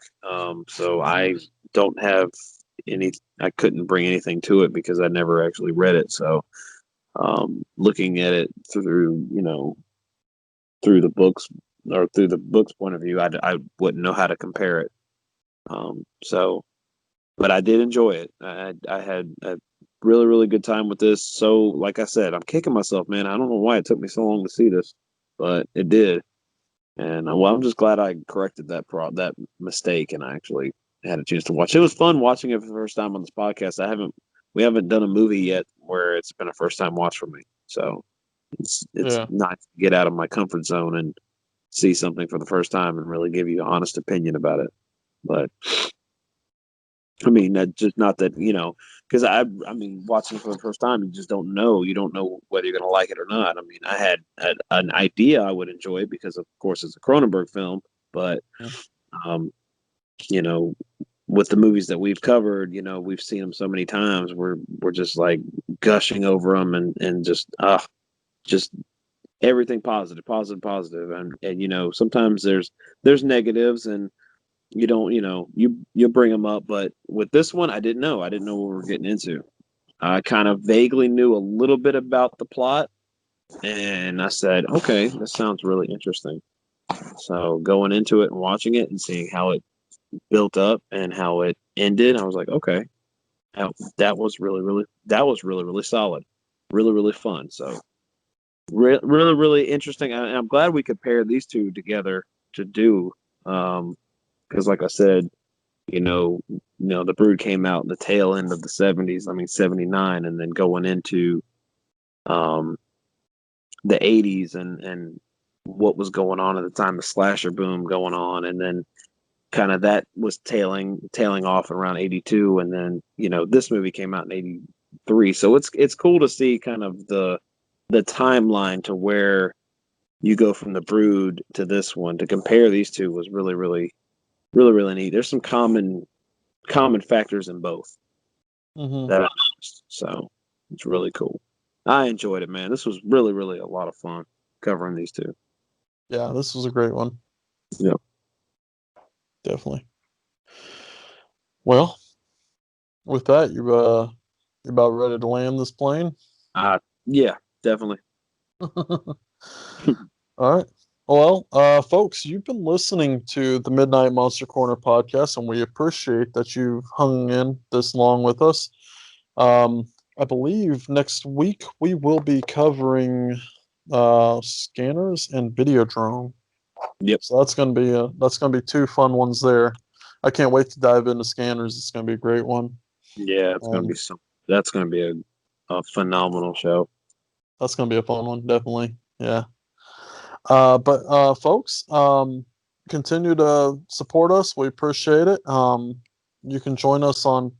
So I don't have any. I couldn't bring anything to it because I never actually read it. So looking at it through, through the books or through the book's point of view, I wouldn't know how to compare it. So, but I did enjoy it. I had a really, really good time with this. So, like I said, I'm kicking myself, man. I don't know why it took me so long to see this, but it did. And well, I'm just glad I corrected that mistake, and I actually had a chance to watch. It was fun watching it for the first time on this podcast. We haven't done a movie yet where it's been a first time watch for me. So it's Yeah. nice to get out of my comfort zone and see something for the first time and really give you an honest opinion about it. But I mean, that just not that because I mean, watching for the first time, you just don't know. You don't know whether you're going to like it or not. I mean, I had an idea I would enjoy it because, of course, it's a Cronenberg film. But um, you know, with the movies that we've covered, we've seen them so many times. We're just like gushing over them and just everything positive, positive, positive, and sometimes there's negatives and you don't you bring them up, but with this one I didn't know what we were getting into. I kind of vaguely knew a little bit about the plot and I said, okay, this sounds really interesting. So going into it and watching it and seeing how it built up and how it ended, I was like, okay, that was really really solid, really really fun. So really really interesting, and I'm glad we could pair these two together to do because like I said, the Brood came out in the tail end of the 70s. I mean, 79, and then going into um, the 80s and what was going on at the time, the slasher boom going on, and then kind of that was tailing off around 82, and then this movie came out in 83. So it's cool to see kind of the timeline to where you go from the Brood to this one. To compare these two was really really really really neat. There's some common factors in both Mm-hmm. that I noticed. So it's really cool. I enjoyed it, man. This was really, really a lot of fun covering these two. Yeah, this was a great one. Yeah. Definitely. Well, with that, you about ready to land this plane? Yeah, definitely. All right. Well, folks, you've been listening to the Midnight Monster Corner podcast, and we appreciate that you've hung in this long with us. I believe next week we will be covering scanners and Videodrome. Yep. So that's gonna be two fun ones there. I can't wait to dive into scanners. It's gonna be a great one. Yeah, it's gonna be that's gonna be a phenomenal show. That's gonna be a fun one, definitely. Yeah. But folks, continue to support us. We appreciate it. You can join us on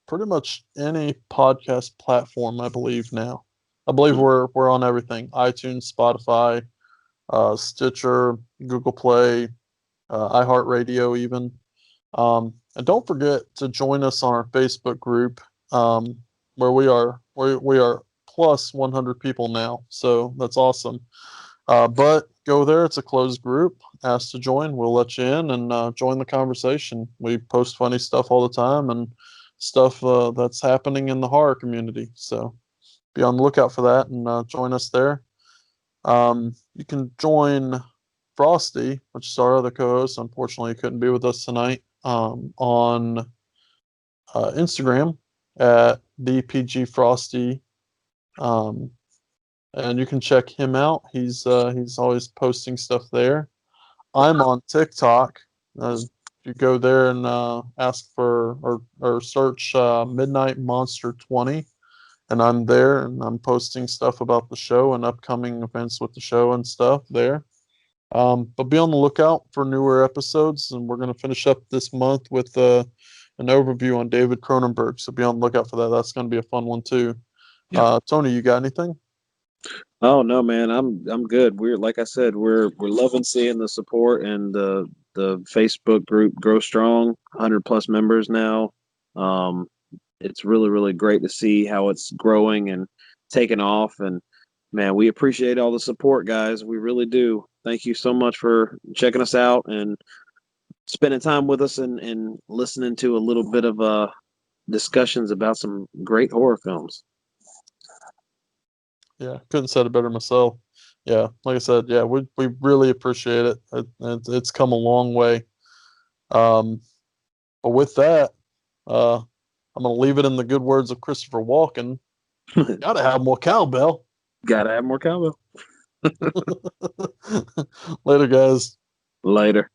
pretty much any podcast platform, I believe now. I believe we're on everything: iTunes, Spotify, Stitcher, Google Play, iHeartRadio, even. And don't forget to join us on our Facebook group, where we are plus 100 people now. So that's awesome. But go there. It's a closed group. Ask to join. We'll let you in and join the conversation. We post funny stuff all the time and stuff that's happening in the horror community. So be on the lookout for that and join us there. You can join Frosty, which is our other co-host. Unfortunately, he couldn't be with us tonight. On Instagram at DPG Um, and you can check him out. He's always posting stuff there. I'm on TikTok. You go there and ask for or search Midnight Monster 20, and I'm there and I'm posting stuff about the show and upcoming events with the show and stuff there. But be on the lookout for newer episodes, and we're going to finish up this month with an overview on David Cronenberg. So be on the lookout for that. That's going to be a fun one too. Yeah. Tony, you got anything? Oh no, man, I'm good. We're like I said, we're loving seeing the support and the Facebook group grow strong. 100 plus members now. Um, it's really really great to see how it's growing and taking off. And man, we appreciate all the support, guys. We really do. Thank you so much for checking us out and spending time with us and listening to a little bit of discussions about some great horror films. Yeah, couldn't said it better myself. Yeah, like I said, yeah, we really appreciate it. It's come a long way. Um, but with that, uh, I'm gonna leave it in the good words of Christopher Walken. Gotta have more cowbell. Gotta have more cowbell. Later, guys. Later.